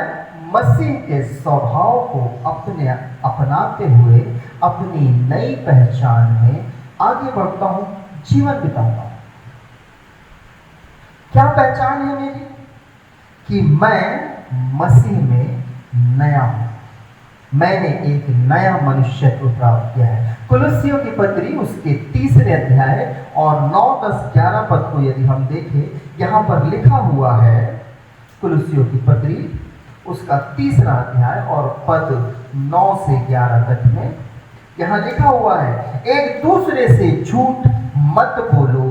मसीह के स्वभाव को अपनाते हुए अपनी नई पहचान में आगे बढ़ता हूं, जीवन बिताता हूं। क्या पहचान है मेरी? कि मैं मसीह में नया हूं, मैंने एक नया मनुष्यत्व प्राप्त किया है। कुलुस्सियों की पत्री उसके 3 अध्याय और 9, 10, 11 पद को यदि हम देखें, यहाँ पर लिखा हुआ है, कुलुस्सियों की पत्री उसका 3 अध्याय और पद 9 से 11 तक में यहाँ लिखा हुआ है, एक दूसरे से झूठ मत बोलो,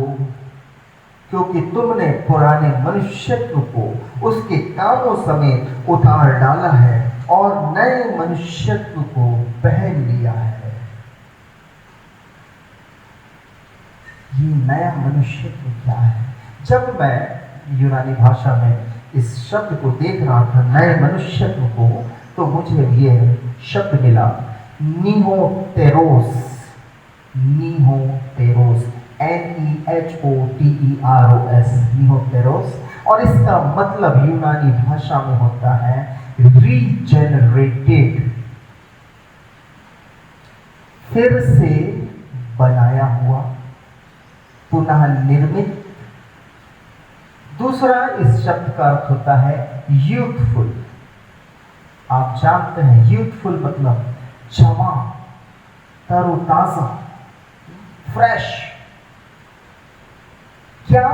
क्योंकि तुमने पुराने मनुष्यत्व को उसके कामों समेत उतार डाला है और नए मनुष्यत्व को पहन लिया है। ये नया मनुष्यत्व क्या है? जब मैं यूनानी भाषा में इस शब्द को देख रहा था, नए मनुष्यत्व को, तो मुझे ये शब्द मिला नीहोटेरोस, नीहोटेरोस, NEHOTEROS, नीहोटेरोस। और इसका मतलब यूनानी भाषा में होता है रीजेनरेटेड, फिर से बनाया हुआ, पुनः निर्मित। दूसरा इस शब्द का अर्थ होता है यूथफुल। आप जानते हैं यूथफुल मतलब जवान, तरोताजा, फ्रेश। क्या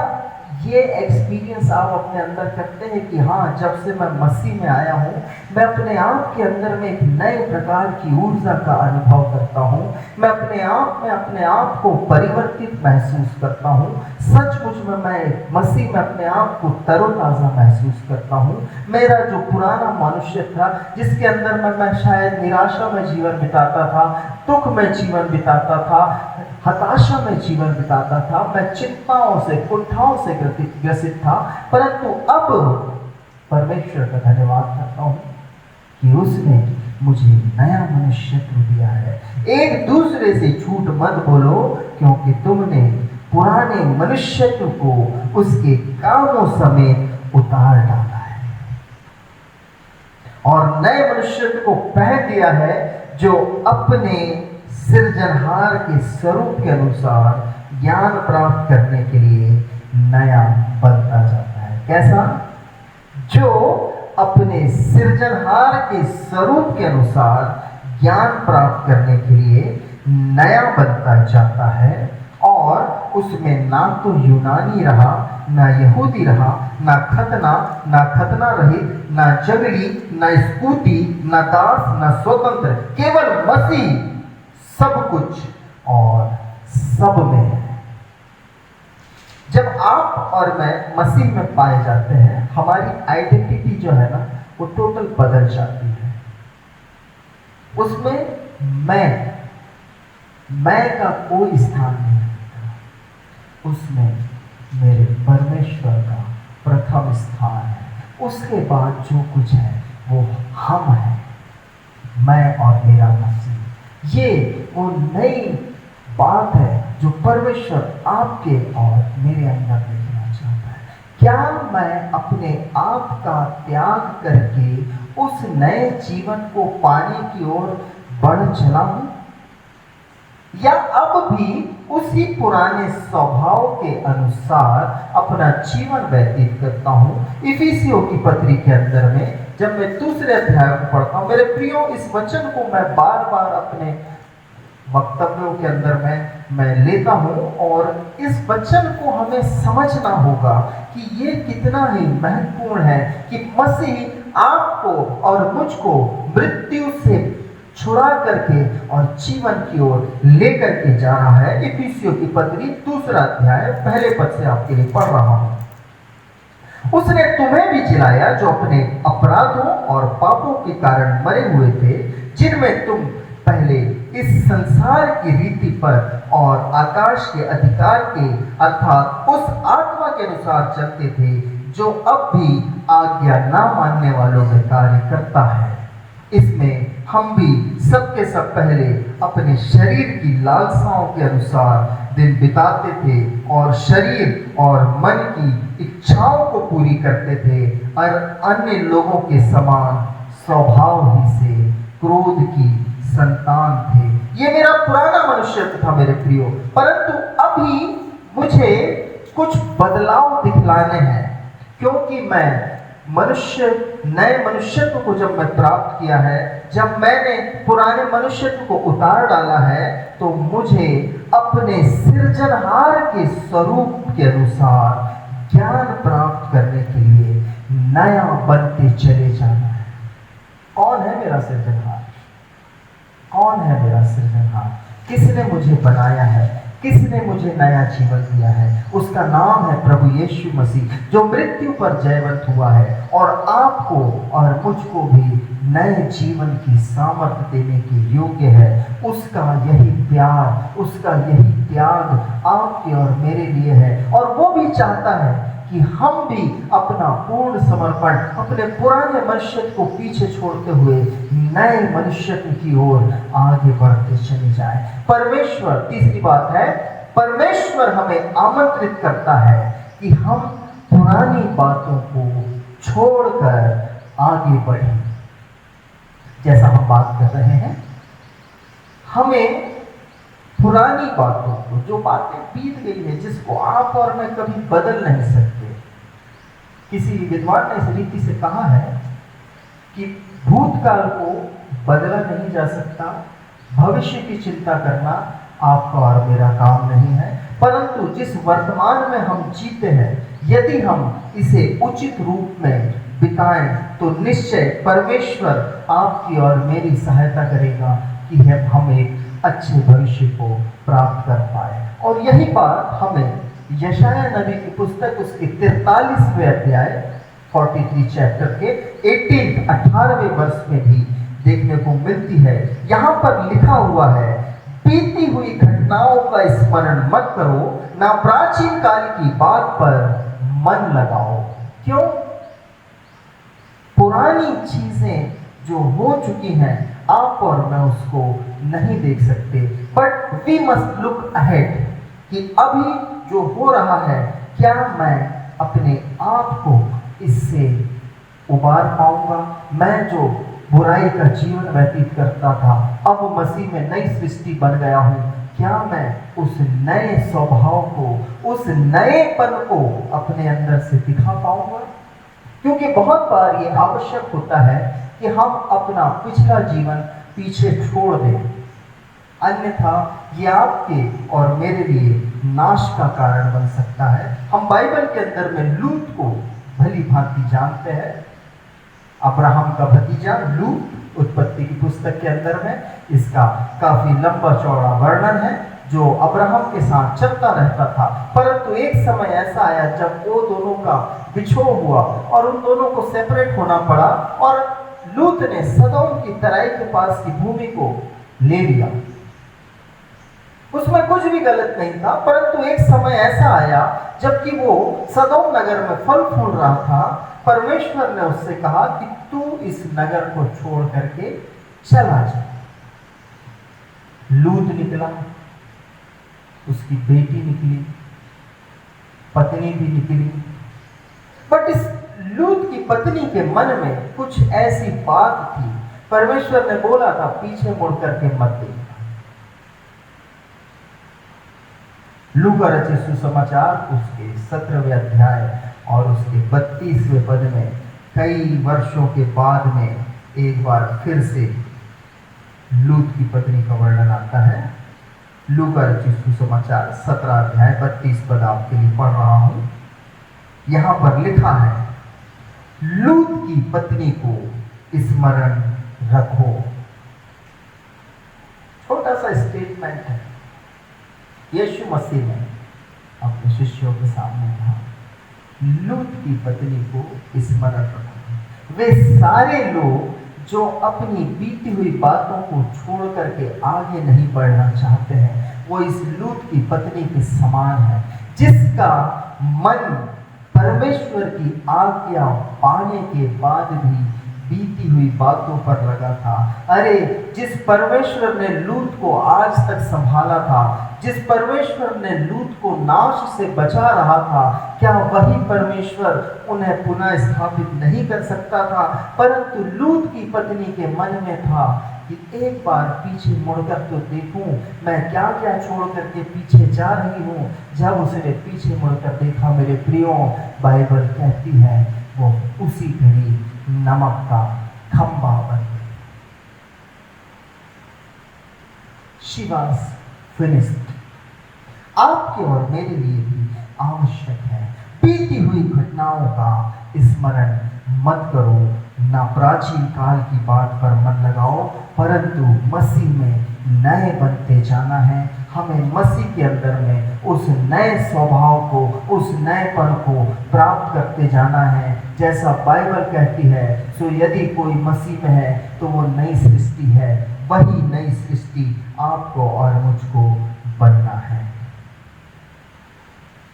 ये एक्सपीरियंस आप अपने अंदर करते हैं कि हाँ, जब से मैं मसीह में आया हूँ, मैं अपने आप के अंदर में एक नए प्रकार की ऊर्जा का अनुभव करता हूँ, मैं अपने आप में अपने आप को परिवर्तित महसूस करता हूँ, सचमुच में मैं मसीह में अपने आप को तरोताज़ा महसूस करता हूँ। मेरा जो पुराना मनुष्य था, जिसके अंदर में मैं शायद निराशा में जीवन बिताता था, दुख में जीवन बिताता था, हताशा में जीवन बिताता था, मैं चिंताओं से, कुंठाओं से ग्रसित था, परंतु अब परमेश्वर का धन्यवाद करता हूँ कि उसने मुझे नया मनुष्यत्व दिया है। एक दूसरे से झूठ मत बोलो, क्योंकि तुमने पुराने मनुष्यत्व को उसके कामों समेत उतार डाला है और नए मनुष्यत्व को पहन लिया है, जो अपने सृजनहार के स्वरूप के अनुसार ज्ञान प्राप्त करने के लिए नया बनता जाता है। कैसा? जो अपने सृजनहार के स्वरूप के अनुसार ज्ञान प्राप्त करने के लिए नया बनता जाता है, और उसमें ना तो यूनानी रहा, ना यहूदी रहा, ना खतना रहित, ना जंगली, ना स्कूती, ना दास, ना स्वतंत्र, केवल मसीह सब कुछ और सब में है। जब आप और मैं मसीह में पाए जाते हैं, हमारी आइडेंटिटी जो है ना, वो टोटल बदल जाती है। उसमें मैं का कोई स्थान नहीं होता, उसमें मेरे परमेश्वर का प्रथम स्थान है। उसके बाद जो कुछ है वो हम हैं। मैं और मेरा मसीह। ये वो नई बात है जो परमेश्वर आपके और मेरे अंदर देखना चाहता है। क्या मैं अपने आप का त्याग करके उस नए जीवन को पाने की ओर बढ़ चला हूं, या अब भी उसी पुराने स्वभाव के अनुसार अपना जीवन व्यतीत करता हूं। इफिसियों की पत्री के अंदर में जब मैं दूसरे अध्याय को पढ़ता हूं, मेरे प्रियो, इस वचन को मैं बार बार अपने वक्तव्यों के अंदर में मैं लेता हूं, और इस वचन को हमें समझना होगा कि ये कितना ही महत्वपूर्ण है कि मसीह आपको और मुझको मृत्यु से छुड़ा करके और जीवन की ओर लेकर के जा रहा है। इफिसियों की पत्री दूसरा अध्याय पहले पद से आपके लिए पढ़ रहा हूं। उसने तुम्हें भी जिलाया जो अपने अपराधों और पापों के कारण मरे हुए थे, जिनमें तुम पहले इस संसार की रीति पर और आकाश के अधिकार के अर्थात उस आत्मा के अनुसार चलते थे जो अब भी आज्ञा ना मानने वालों में कार्य करता है। इसमें हम भी सबके सब पहले अपने शरीर की लालसाओं के अनुसार दिन बिताते थे और शरीर और मन की इच्छाओं को पूरी करते थे, और अन्य लोगों के समान स्वभाव ही से क्रोध की संतान थे। ये मेरा पुराना मनुष्य था मेरे प्रियो, परंतु अभी मुझे कुछ बदलाव दिखलाने हैं, क्योंकि मैं नए मनुष्यत्व को जब मैं प्राप्त किया है, जब मैंने पुराने मनुष्यत्व को उतार डाला है, तो मुझे अपने सृजनहार के स्वरूप के अनुसार ज्ञान प्राप्त करने के लिए नया बनते चले जाना है। कौन है मेरा सृजनहार? कौन है मेरा सृजनहार? किसने मुझे बनाया है? किसने मुझे नया जीवन दिया है? उसका नाम है प्रभु यीशु मसीह, जो मृत्यु पर जयवंत हुआ है और आपको और मुझको भी नए जीवन की सामर्थ्य देने के योग्य है। उसका यही प्यार, उसका यही त्याग आपके और मेरे लिए है, और वो भी चाहता है कि हम भी अपना पूर्ण समर्पण अपने पुराने मनुष्य को पीछे छोड़ते हुए नए मनुष्य की ओर आगे बढ़ते चले जाएं। परमेश्वर, तीसरी बात है, परमेश्वर हमें आमंत्रित करता है कि हम पुरानी बातों को छोड़कर आगे बढ़ें। जैसा हम बात कर रहे हैं, हमें पुरानी बातों को, जो बातें बीत गई है, जिसको आप और मैं कभी बदल नहीं सकते। किसी विद्वान ने इस रीति से कहा है कि भूतकाल को बदला नहीं जा सकता, भविष्य की चिंता करना आपका और मेरा काम नहीं है, परंतु जिस वर्तमान में हम जीते हैं, यदि हम इसे उचित रूप में बिताएं तो निश्चय परमेश्वर आपकी और मेरी सहायता करेगा कि हम एक अच्छे भविष्य को प्राप्त कर पाए। और यही बात हमें यशाया नबी की पुस्तक उसके 43वें अध्याय 43 चैप्टर के 18वें वर्ष में भी देखने को मिलती है। यहाँ पर लिखा हुआ है, बीती हुई घटनाओं का स्मरण मत करो, ना प्राचीन काल की बात पर मन लगाओ। क्यों? पुरानी चीजें जो हो चुकी हैं, आप और मैं उसको नहीं देख सकते, but we must look ahead कि अभी जो हो रहा है, क्या मैं अपने आप को इससे उबार पाऊंगा? मैं जो बुराई का जीवन व्यतीत करता था, अब मसीह में नई सृष्टि बन गया हूं, क्या मैं उस नए स्वभाव को, उस नएपन को अपने अंदर से दिखा पाऊंगा? क्योंकि बहुत बार ये आवश्यक होता है कि हम अपना पिछला जीवन पीछे छोड़ दें, अन्यथा ये आपके और मेरे लिए नाश का कारण बन सकता है। हम बाइबल के अंदर में लूत को भली भांति जानते हैं, अब्राहम का भतीजा लूत। उत्पत्ति की पुस्तक के अंदर में इसका काफी लंबा चौड़ा वर्णन है, जो अब्राहम के साथ चलता रहता था, परंतु एक समय ऐसा आया जब वो दोनों का बिछोह हुआ और उन दोनों को सेपरेट होना पड़ा, और लूत ने सदोम की तराई के पास की भूमि को ले लिया। उसमें कुछ भी गलत नहीं था, परंतु एक समय ऐसा आया जबकि वो सदोम नगर में फल फूल रहा था, परमेश्वर ने उससे कहा कि तू इस नगर को छोड़ करके चला जाए। लूत निकला, उसकी बेटी निकली, पत्नी भी निकली, बट इस लूत की पत्नी के मन में कुछ ऐसी बात थी। परमेश्वर ने बोला था पीछे मुड़ करके मत देखना। लूका रचित सुसमाचार उसके 17वें अध्याय और उसके 32वें पद में कई वर्षों के बाद में एक बार फिर से लूत की पत्नी का वर्णन आता है। लूका रचित सुसमाचार 17 अध्याय 32 पद आपके लिए पढ़ रहा हूं। यहां पर लिखा है, लूत की पत्नी को स्मरण रखो। छोटा सा स्टेटमेंट है, यीशु मसीह ने अपने शिष्यों के सामने कहा, लूत की पत्नी को स्मरण रखो। वे सारे लोग जो अपनी बीती हुई बातों को छोड़ करके आगे नहीं बढ़ना चाहते हैं, वो इस लूत की पत्नी के समान है, जिसका मन परमेश्वर की आज्ञा पाने के बाद भी बीती हुई बातों पर लगा था। अरे, जिस परमेश्वर ने लूत को आज तक संभाला था, जिस परमेश्वर ने लूत को नाश से बचा रहा था, क्या वही परमेश्वर उन्हें पुनः स्थापित नहीं कर सकता था? परंतु लूत की पत्नी के मन में था कि एक बार पीछे मुड़कर तो देखूं, मैं क्या क्या छोड़ करके पीछे जा रही हूं। जब उसने पीछे मुड़कर देखा, मेरे प्रियो, बाइबल कहती है वो उसी घड़ी नमक का खंभा बन गई। She was finished। आपके और मेरे लिए भी आवश्यक है, बीती हुई घटनाओं का स्मरण मत करो, ना प्राचीन काल की बात पर मन लगाओ, परंतु मसीह में नए बनते जाना है। हमें मसीह के अंदर में उस नए स्वभाव को, उस नएपन को प्राप्त करते जाना है। जैसा बाइबल कहती है, सो यदि कोई मसीह में है तो वो नई सृष्टि है। वही नई सृष्टि आपको और मुझको बनना है।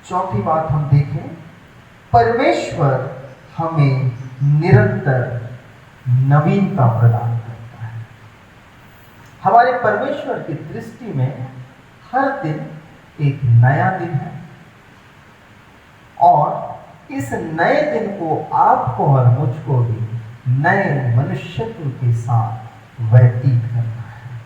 चौथी बात हम देखें, परमेश्वर हमें निरंतर नवीनता प्रदान करता है। हमारे परमेश्वर की दृष्टि में हर दिन एक नया दिन है और इस नए दिन को आपको और मुझको भी नए मनुष्यत्व के साथ व्यतीत करना है।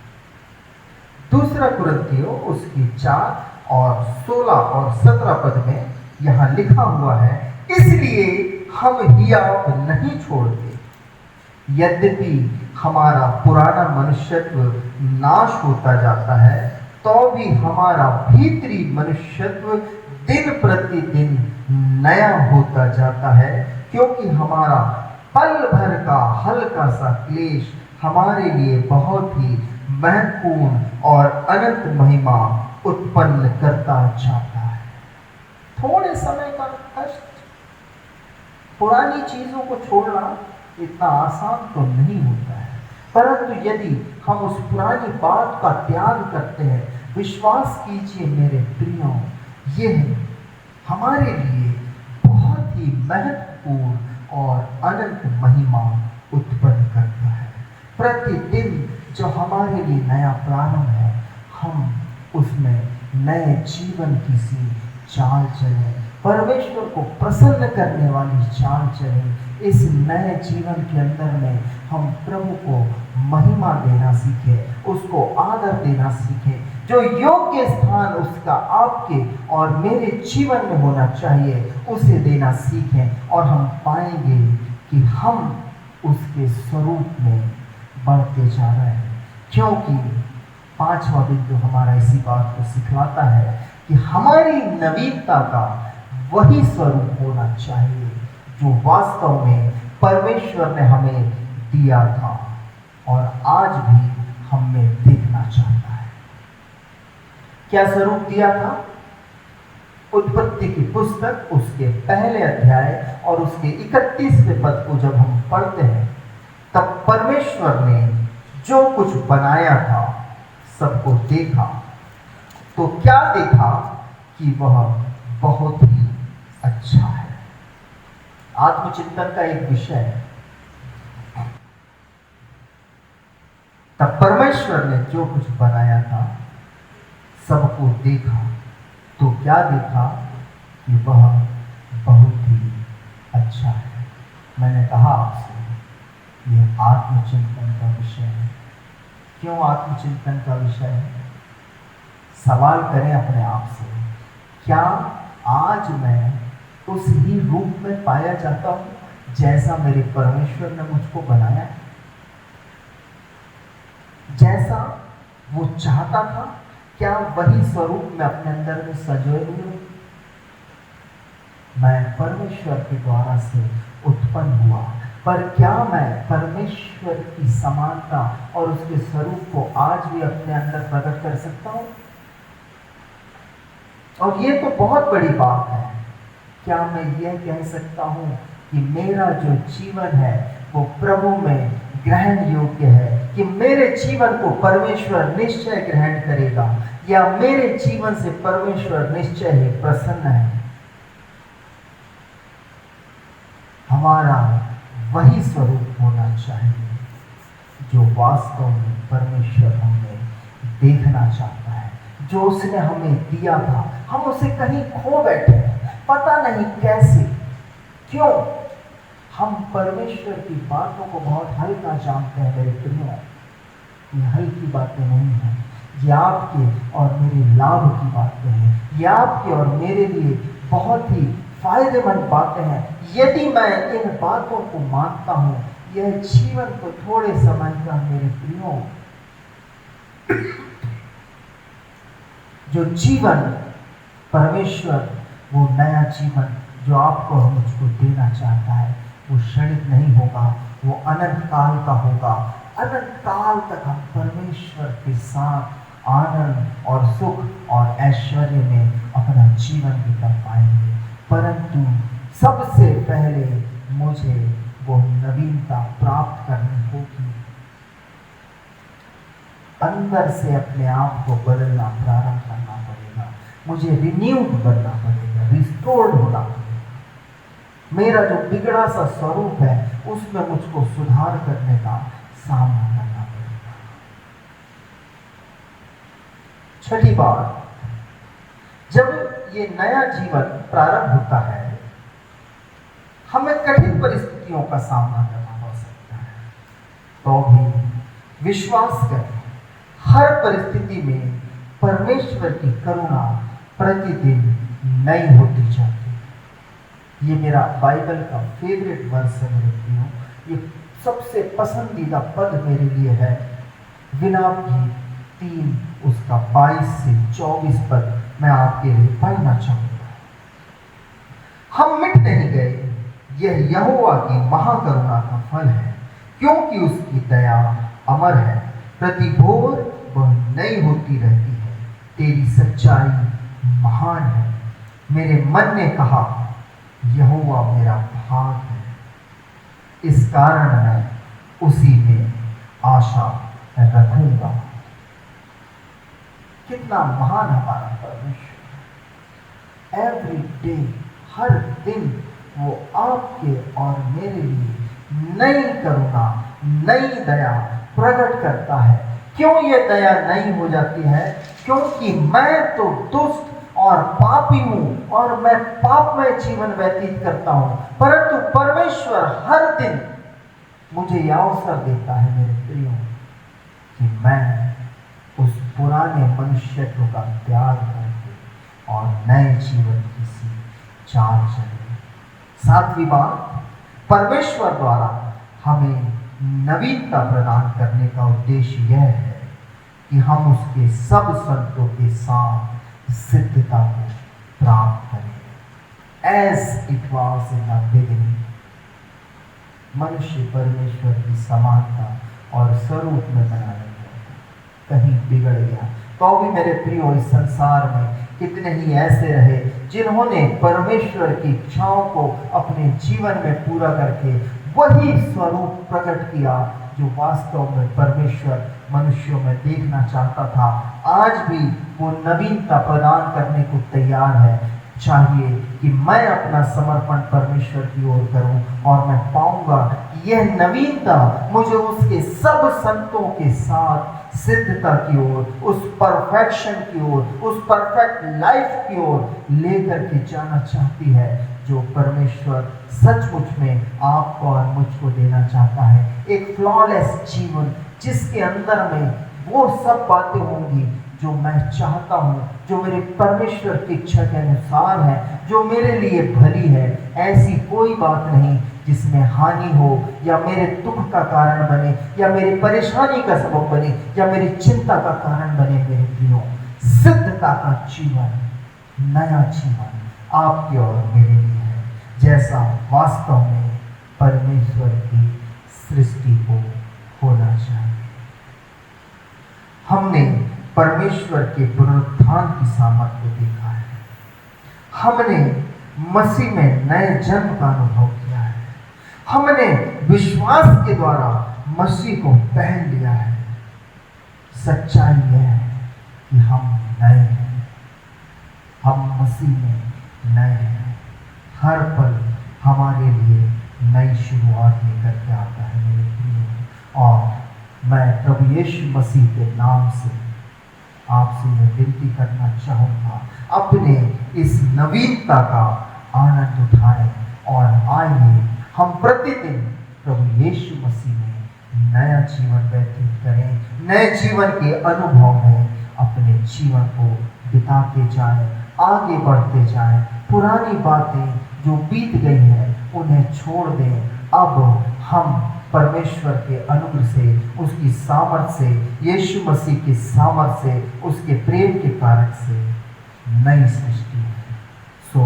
दूसरा कुरिन्थियों उसकी 4 और 16 और 17 पद में यहां लिखा हुआ है, इसलिए हम हियाव नहीं छोड़ते, यद्यपि हमारा पुराना मनुष्यत्व नाश होता जाता है, तो भी हमारा भीतरी मनुष्यत्व दिन प्रतिदिन नया होता जाता है, क्योंकि हमारा पल भर का हल्का सा क्लेश हमारे लिए बहुत ही महत्वपूर्ण और अनंत महिमा उत्पन्न करता जाता है। थोड़े समय का कष्ट, पुरानी चीजों को छोड़ना इतना आसान तो नहीं होता है, परंतु यदि हम उस पुरानी बात का त्याग करते हैं, विश्वास कीजिए मेरे प्रियो, ये हमारे लिए बहुत ही महत्वपूर्ण और अनंत महिमा उत्पन्न करता है। प्रतिदिन जो हमारे लिए नया प्रारंभ है, हम उसमें नए जीवन की सी चाल चलें, परमेश्वर को प्रसन्न करने वाली चाल चलें। इस नए जीवन के अंदर में हम प्रभु को महिमा देना सीखें, उसको आदर देना सीखें। जो योग्य स्थान उसका आपके और मेरे जीवन में होना चाहिए, उसे देना सीखें, और हम पाएंगे कि हम उसके स्वरूप में बढ़ते जा रहे हैं। क्योंकि 5वां बिंदु हमारा इसी बात को सिखलाता है कि हमारी नवीनता का वही स्वरूप होना चाहिए जो वास्तव में परमेश्वर ने हमें दिया था और आज भी हमें देखना चाहता है। क्या स्वरूप दिया था? उत्पत्ति की पुस्तक उसके पहले अध्याय और उसके 31वें पद को जब हम पढ़ते हैं, तब परमेश्वर ने जो कुछ बनाया था सबको देखा, तो क्या देखा कि वह बहुत ही अच्छा है। आत्मचिंतन का एक विषय है। परमेश्वर ने जो कुछ बनाया था, सबको देखा तो क्या देखा कि वह बहुत ही अच्छा है। मैंने कहा आपसे ये आत्मचिंतन का विषय है। क्यों आत्मचिंतन का विषय है? सवाल करें अपने आप से, क्या आज मैं उस ही रूप में पाया जाता हूं जैसा मेरे परमेश्वर ने मुझको बनाया, जैसा वो चाहता था? क्या वही स्वरूप मैं अपने अंदर में सजोए हुए हूं? मैं परमेश्वर के द्वारा से उत्पन्न हुआ, पर क्या मैं परमेश्वर की समानता और उसके स्वरूप को आज भी अपने अंदर प्रकट कर सकता हूं? और ये तो बहुत बड़ी बात है। क्या मैं यह कह सकता हूं कि मेरा जो जीवन है वो प्रभु में ग्रहण योग्य है, कि मेरे जीवन को परमेश्वर निश्चय ग्रहण करेगा, या मेरे जीवन से परमेश्वर निश्चय ही प्रसन्न है? हमारा वही स्वरूप होना चाहिए जो वास्तव में परमेश्वर हमें देखना चाहता है, जो उसने हमें दिया था। हम उसे कहीं खो बैठे हैं, पता नहीं कैसे, क्यों? हम परमेश्वर की बातों को बहुत हल्का जानते हैं मेरे प्रियो। ये हल्की बातें नहीं हैं, ये आपके और मेरे लाभ की बातें हैं, ये आपके और मेरे लिए बहुत ही फायदेमंद बातें हैं। यदि मैं इन बातों को मानता हूं, यह जीवन तो थोड़े समय का मेरे प्रियो, जो जीवन परमेश्वर, वो नया जीवन जो आपको और मुझको देना चाहता है, वो क्षणिक नहीं होगा, वो अनंत काल का होगा। अनंत काल तक हम परमेश्वर के साथ आनंद और सुख और ऐश्वर्य में अपना जीवन बिता पाएंगे। परंतु सबसे पहले मुझे वो नवीनता प्राप्त करनी होगी। अंदर से अपने आप को बदलना प्रारंभ करना पड़ेगा, मुझे रिन्यूड बनना पड़ेगा, रिस्टोर्ड होना पड़ेगा। मेरा जो बिगड़ा सा स्वरूप है उसमें मुझको सुधार करने का सामना करना पड़ेगा। छठी बात, जब ये नया जीवन प्रारंभ होता है, हमें कठिन परिस्थितियों का सामना करना पड़ सकता है, तो भी विश्वास करें, हर परिस्थिति में परमेश्वर की करुणा प्रतिदिन नई होती जाती है। ये मेरा बाइबल का फेवरेट वर्स है मेरे प्रियो, ये सबसे पसंदीदा पद मेरे लिए है। विलाप गीत 3 उसका 22 से 24 पद मैं आपके लिए पढ़ना चाहूंगा। हम मिट नहीं गए, यह यहोवा की महाकरुणा का फल है, क्योंकि उसकी दया अमर है, प्रति भोर वह नई होती रहती है, तेरी सच्चाई महान है। मेरे मन ने कहा, यहोवा मेरा भाग है, इस कारण मैं उसी में आशा रखूंगा। कितना महान हमारा परमेश्वर, एवरी डे, हर दिन वो आपके और मेरे लिए नई करुणा, नई दया प्रकट करता है। क्यों ये दया नई हो जाती है? क्योंकि मैं तो दुष्ट और पापी हूं और मैं पापमय जीवन व्यतीत करता हूं, परंतु परमेश्वर हर दिन मुझे यह अवसर देता है मेरे प्रियो कि मैं उस पुराने मनुष्यत्व का त्याग करके और नए जीवन की सी चाल चले। सातवीं बात, परमेश्वर द्वारा हमें नवीनता प्रदान करने का उद्देश्य यह है कि हम उसके सब संतों के साथ सिद्धता को प्राप्त करें। As it was in the beginning, मनुष्य परमेश्वर की समानता और स्वरूप में बनाया गया, कहीं बिगड़ गया। तो भी मेरे प्रियो, इस संसार में कितने ही ऐसे रहे जिन्होंने परमेश्वर की इच्छाओं को अपने जीवन में पूरा करके वही स्वरूप प्रकट किया जो वास्तव में परमेश्वर मनुष्यों में देखना चाहता था। आज भी वो नवीनता प्रदान करने को तैयार है। चाहिए कि मैं अपना समर्पण परमेश्वर की ओर करूं और मैं पाऊंगा कि यह नवीनता मुझे उसके सब संतों के साथ सिद्धता की ओर, उस परफेक्शन की ओर, उस परफेक्ट लाइफ की ओर लेकर के जाना चाहती है जो परमेश्वर सचमुच में आपको और मुझको देना चाहता है। एक फ्लॉलेस जीवन जिसके अंदर में वो सब बातें होंगी जो मैं चाहता हूँ, जो मेरे परमेश्वर की इच्छा के अनुसार है, जो मेरे लिए भली है। ऐसी कोई बात नहीं जिसमें हानि हो या मेरे दुख का कारण बने या मेरी परेशानी का सबब बने या मेरी चिंता का कारण बने। मेरे प्रियो, सिद्धता का जीवन, नया जीवन आपके और मेरे लिए है, जैसा वास्तव में परमेश्वर की सृष्टि को होना चाहिए। हमने परमेश्वर के पुनरुत्थान की सामर्थ्य को देखा है। हमने मसीह में नए जन्म का अनुभव किया है। हमने विश्वास के द्वारा मसीह को पहन लिया है। सच्चाई यह है कि हम नए हैं, हम मसीह में नए हैं। हर पल हमारे लिए नई शुरुआत लेकर के आता है मेरे प्रियो। और मैं प्रभु यीशु मसीह के नाम से आपसे मैं विनती करना चाहूँगा, अपने इस नवीनता का आनंद उठाएं और आइए हम प्रतिदिन प्रभु यीशु मसीह में नया जीवन व्यतीत करें, नए जीवन के अनुभव में अपने जीवन को बिताते जाएं, आगे बढ़ते जाएं। पुरानी बातें जो बीत गई हैं उन्हें छोड़ दें। अब हम परमेश्वर के अनुग्रह से, उसकी सामर्थ्य से, यीशु मसीह की सामर्थ्य से, उसके प्रेम के कारण से नई सृष्टि है। सो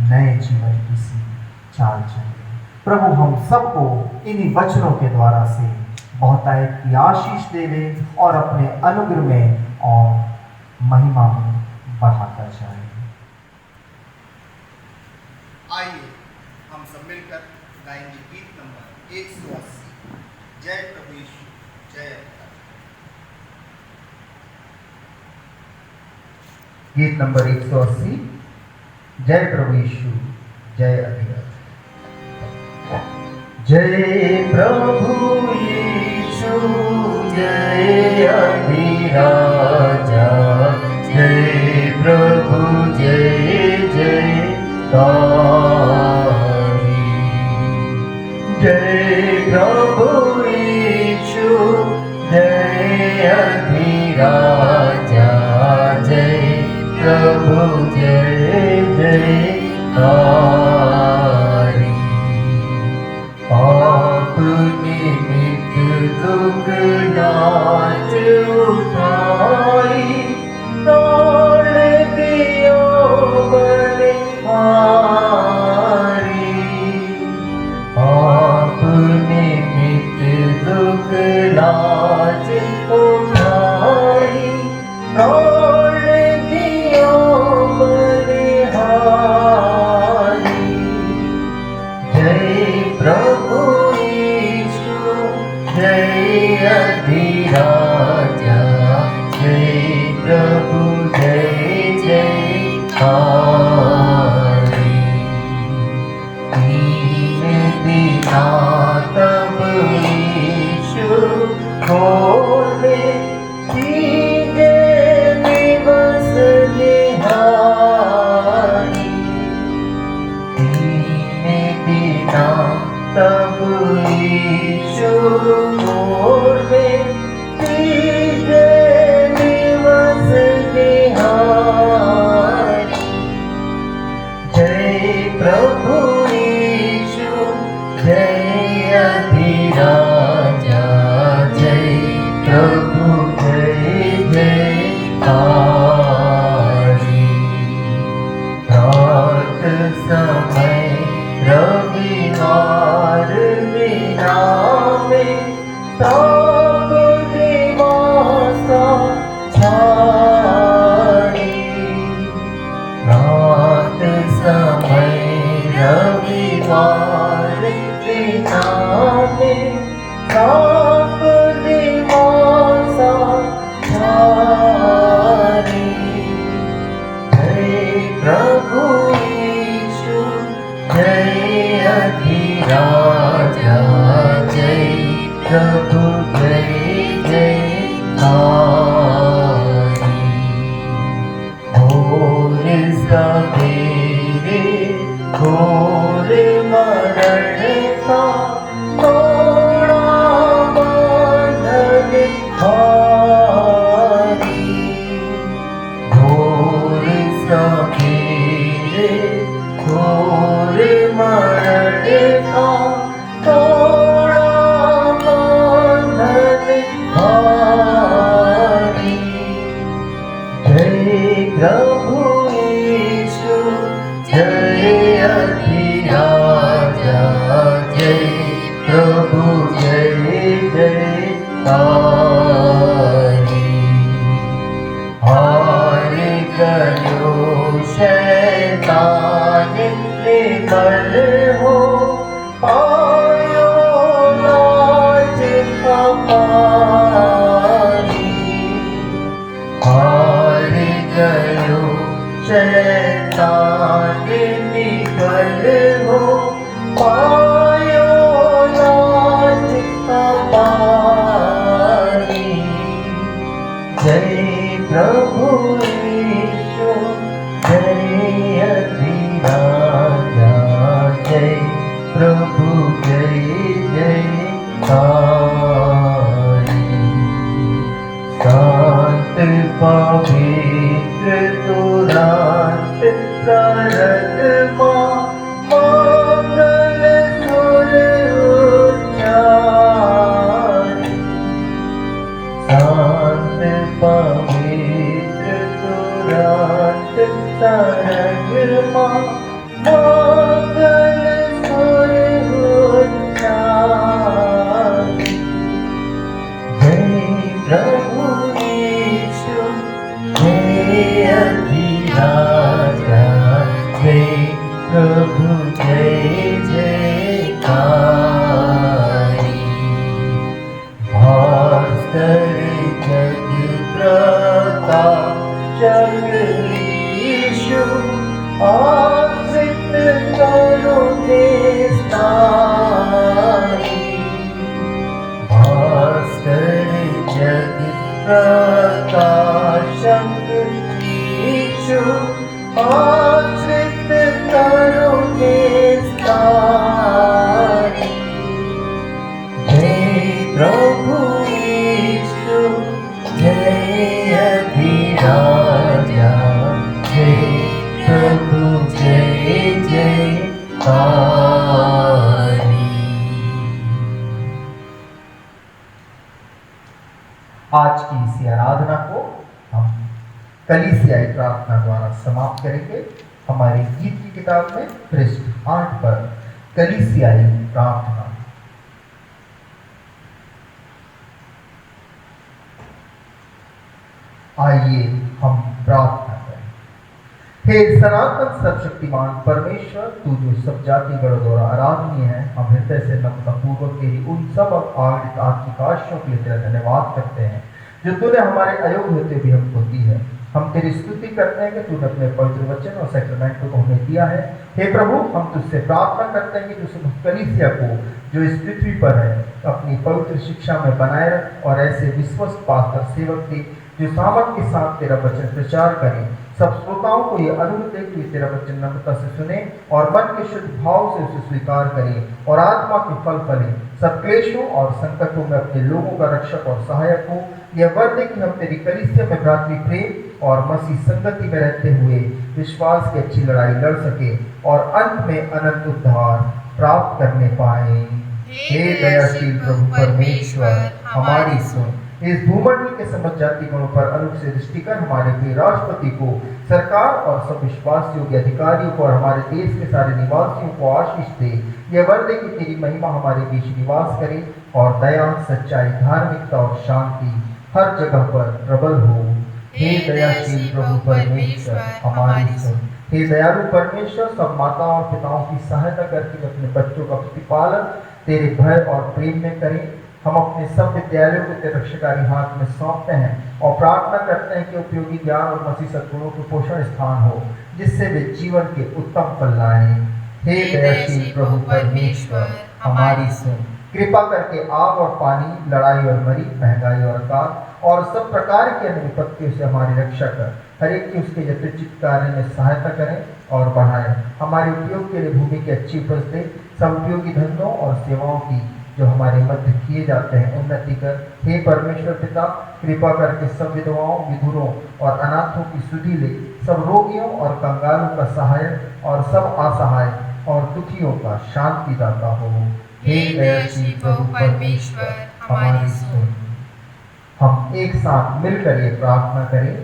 नए जीवन की सी चाल चले। प्रभु हम सबको इन्हीं वचनों के द्वारा से बहुतायत की आशीष देवे और अपने अनुग्रह में और महिमा में बढ़ाता जाए। आइए हम सब मिलकर गाएंगे गीत नंबर 180, जय प्रभु यीशु जय अवतार। गीत नंबर 180, जय प्रभु यीशु जय अधिराज। जय प्रभु यीशु जय अधिराजा, जय प्रभु जय जय तारी। जय प्रभु यीशु जय अधिराजा, जय प्रभु जय जय तारी। पाप निमित्त दुख नाच उठाई, तोड़ दियो बलिहारी। पाप निमित्त दुख नाच उठाई, तोड़ दियो बलिहारी। जय प्रभु यीशु जय अधिराजा, जय प्रभु जय जय तारी। दीन दीना तब यीशु खोले, सीधे दिवस निहारी। दीन दीना तब यीशु खोले, सीधे दिवस निहारी। जय प्रभु यीशु जय अधिराजा, जय प्रभु जय जय तारी। रात समय रविवार दिना में सब दिवासा छाड़ी। रात समय रविवार दिना में सब दिवासा छाड़ी। जय प्रभु यीशु जय अधिराजा, जय प्रभु घोर मरण का तोड़ा बांधन भारी, घोर सवेरे घोर मरण का तोड़ा बांधन भारी। जय प्रभु यीशु जय अधिराजा, जय प्रभु जय जयकारी। हार गयो शैतान निकल हो, पायो लाज का पानी। हार गयो शैतान निकल हो, पायो लाज का पानी। जय प्रभु यीशु जय अधिराजा, जय प्रभु जय जयकारी। शांत पवित्र तुरंत सरग मां मंगल सुर उच्चारी। शांत पवित्र तुरंत सरग मां मंगल सुर उच्चारी। जय प्रभु यीशु जय अधिराजा, जय प्रभु जय जयकारी। भास्कर जग प्रकाशक यीशु, आश्रित करो निस्तारी। भास्कर जग प्रकाशक यीशु, आश्रित करो निस्तारी। जय प्रभु यीशु जय अधिराजा, जय प्रभु जय जयकारी। आज की इस आराधना को हम कलीसियाई प्रार्थना द्वारा समाप्त करेंगे। हमारी गीत की किताब में पृष्ठ 8 पर कलीसियाई प्रार्थना। आइए हम प्रार्थना करें। हे सनातन सर्वशक्तिमान परमेश्वर, तू जो सब जाति गणों द्वारा आराधनीय है, हम हृदय से नम्रता पूर्वक तेरी उन सब आगणित आत्मिक आशीषों के लिए तेरा धन्यवाद करते हैं जो तूने हमारे अयोग्य होते भी हमको दी है। हम तेरी स्तुति करते हैं कि तूने अपने पवित्र वचन और सैक्रमेंटों को हमें दिया है। हे प्रभु, हम तुझसे प्रार्थना करते हैं कि तू समस्त कलीसिया को जो इस पृथ्वी पर है अपनी पवित्र शिक्षा में बनाए रख, और ऐसे विश्वस्त पास्टर सेवक के जो सामर्थ के साथ तेरा वचन प्रचार करें। सब श्रोताओं को ये अनुरोध है कि तेरा वचन नम्रता से सुने और मन के शुद्ध भाव से उसे स्वीकार करें और आत्मा के फल फलें। सब क्लेशों और संकटों में अपने लोगों का रक्षक और सहायक हो। यह वर दे कि हम तेरी कलीसिया में भ्रातृ प्रेम और मसीह संगति में रहते हुए विश्वास की अच्छी लड़ाई लड़ सके और अंत में अनंत उद्धार प्राप्त करने पाए। हे दयाशील प्रभु परमेश्वर, हमारी सुन। इस भूमंडल के समस्त जाति गणों पर अनुग्रह से दृष्टि कर हमारे प्रिय राष्ट्रपति को, सरकार और सब विश्वासियों के अधिकारियों को और हमारे देश के सारे निवासियों को आशीष दे। यह वर दे कि तेरी महिमा हमारे बीच निवास करे और दया, सच्चाई, धार्मिकता और शांति हर जगह पर प्रबल हो। हे दयाशील प्रभु परमेश्वर, हमारी सुन। हे दयालु परमेश्वर, सब माताओं और पिताओं की सहायता करके अपने बच्चों का प्रतिपालन तेरे भय और प्रेम में करें। हम अपने सब विद्यालयों को तेरे रक्षाकारी हाथ में सौंपते हैं और प्रार्थना करते हैं कि उपयोगी ज्ञान और मसीह सद्गुणों के पोषण स्थान हो, जिससे वे जीवन के उत्तम फल लाएं। हे दयाशील प्रभु परमेश्वर, हमारी सुन। कृपा करके आग और पानी, लड़ाई और मरी, महंगाई और अकाल और सब प्रकार की अन्य विपत्तियों से हमारी रक्षा कर हर एक की उसके यथोचित कार्य में सहायता करें और बढ़ाए। हमारे उपयोग के लिए भूमि की अच्छी उपज दे। समयोगी धंधों और सेवाओं की जो हमारे मध्य किए जाते हैं उन्नति कर। हे परमेश्वर पिता, कृपा करके सब विधवाओं, विधुरों और अनाथों की सुधि ले। सब रोगियों और कंगालों का सहायक और सब असहाय और दुखियों का शांति दाता हो। हे दयाशील प्रभु परमेश्वर हमारी सुन। हम एक साथ मिलकर ये प्रार्थना करें।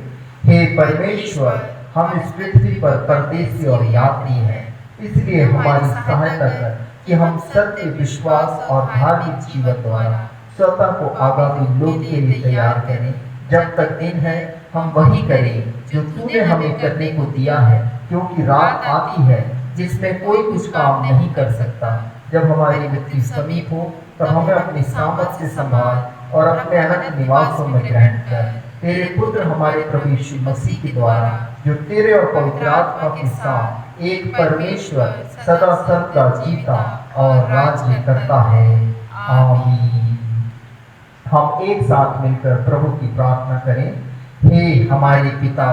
हे परमेश्वर, हम इस पृथ्वी पर परदेसी और यात्री हैं, इसलिए हमारी सहायता कर कि हम सत्य, विश्वास और धार्मिक जीवन द्वारा स्वतः को आगामी लोक के लिए तैयार करें। जब तक दिन है हम वही करें जो तूने हमें करने को दिया है, क्योंकि रात आती है जिसमें कोई कुछ काम नहीं कर सकता। जब हमारी मृत्यु समीप हो तब हमें अपनी सामर्थ से संभाल और अपने अनंत निवासों में ग्रहण कर। तेरे पुत्र हमारे प्रभु यीशु मसीह के द्वारा, जो तेरे और पवित्र आत्मा के साथ एक परमेश्वर सदा सर्वदा जीता और राज्य करता है। आमीन। हम एक साथ मिलकर प्रभु की प्रार्थना करें। हे हमारे पिता,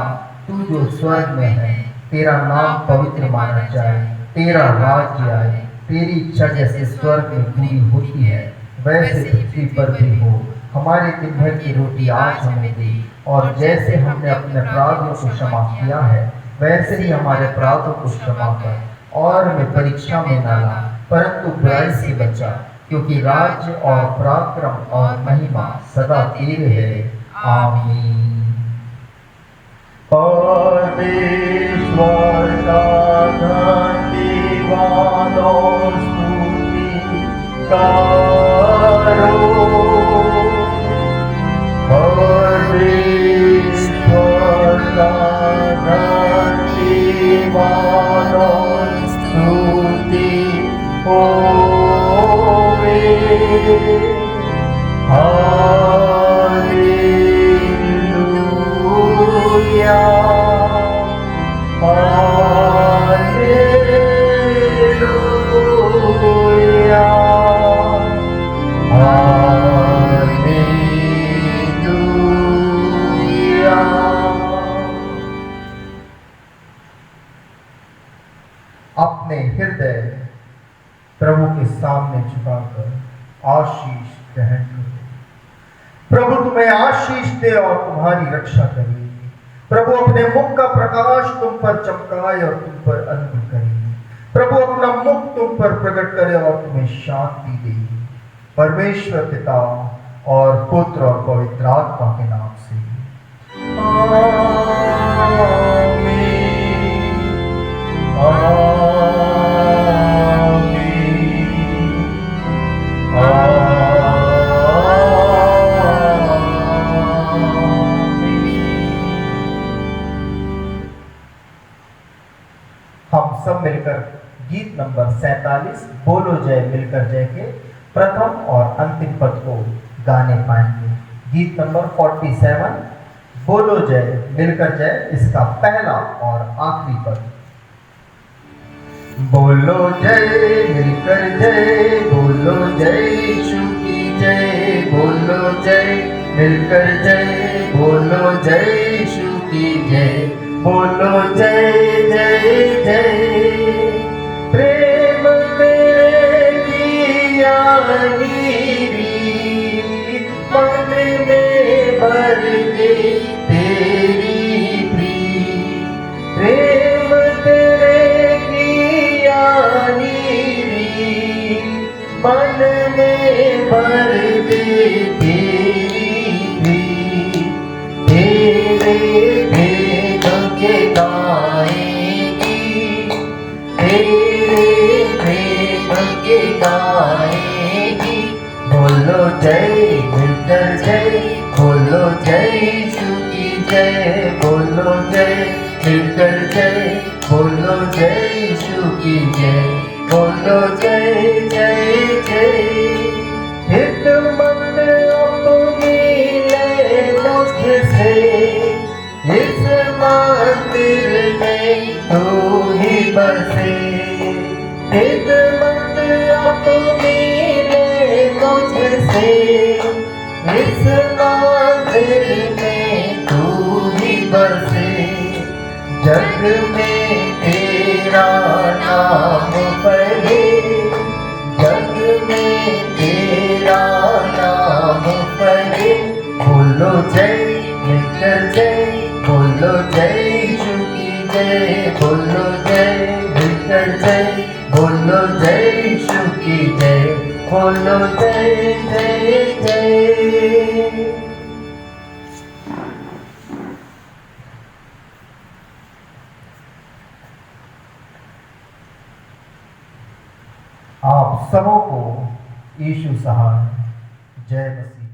तू जो स्वर्ग में है, तेरा नाम पवित्र माना जाए, तेरा राज्य आए, तेरी इच्छा जैसे स्वर्ग में पूरी होती है वैसे पृथ्वी पर भी हो। हमारे दिन भर की रोटी आज हमें दे, और जैसे हमने अपने अपराधियों को क्षमा किया है वैसे ही हमारे अपराधों को क्षमा कर, और हमें परीक्षा में न ला परंतु बुराई से बचा, क्योंकि राज्य और पराक्रम और महिमा सदा तेरे है। आमीन। परमेश्वर का धन्यवाद और स्तुति करो। परमेश्वर का धन्यवाद और स्तुति होवे। Hallelujah, hallelujah, hallelujah. अपने हृदय प्रभु के सामने झुकाकर आशीष ग्रहण करो। प्रभु तुम्हें आशीष दे और तुम्हारी रक्षा करे। प्रभु अपने मुख का प्रकाश तुम पर चमकाए और तुम पर अनुग्रह करे। प्रभु अपना मुख तुम पर प्रकट करे और तुम्हें शांति दे। परमेश्वर पिता और पुत्र और पवित्र आत्मा के नाम से आमीन। हम सब मिलकर गीत नंबर 47 बोलो जय मिलकर जय के प्रथम और अंतिम पद को गाने पाएंगे। गीत नंबर 47 बोलो जय मिलकर जय, इसका पहला और आखिरी पद। बोलो जय मिलकर जय, बोलो जय यीशु की जय, बोलो जय मिलकर जय, बोलो जय यीशु की जय, बोलो जय जय जय। प्रेम तेरे दिया मन में भर दे तेरी प्रीत। प्रेम तेरे किया मन में भर दे तेरी प्रीत। तेरे भेद के गाएंगी, तेरे प्रेम के गाएंगी। बोलो जय मिलकर जय, बोलो जय यीशु की जय, बोलो जय मिलकर जय, बोलो जय यीशु की जय, बोलो जय जय जय। हितमंद अपनी ले मुझसे, इस मंदिर में तू ही बसे। हितमंद अपनी ले मुझसे, इस मंदिर में तू ही बसे। जग में नाम पढ़े, जग में तेरा नाम पढ़े। बोलो जय मिलकर जय, बोलो जय यीशु की जय, बोलो जय मिलकर जय, बोलो जय यीशु की जय, बोलो जय जय जय। आप सबों को यीशु सहाय। जय मसीह।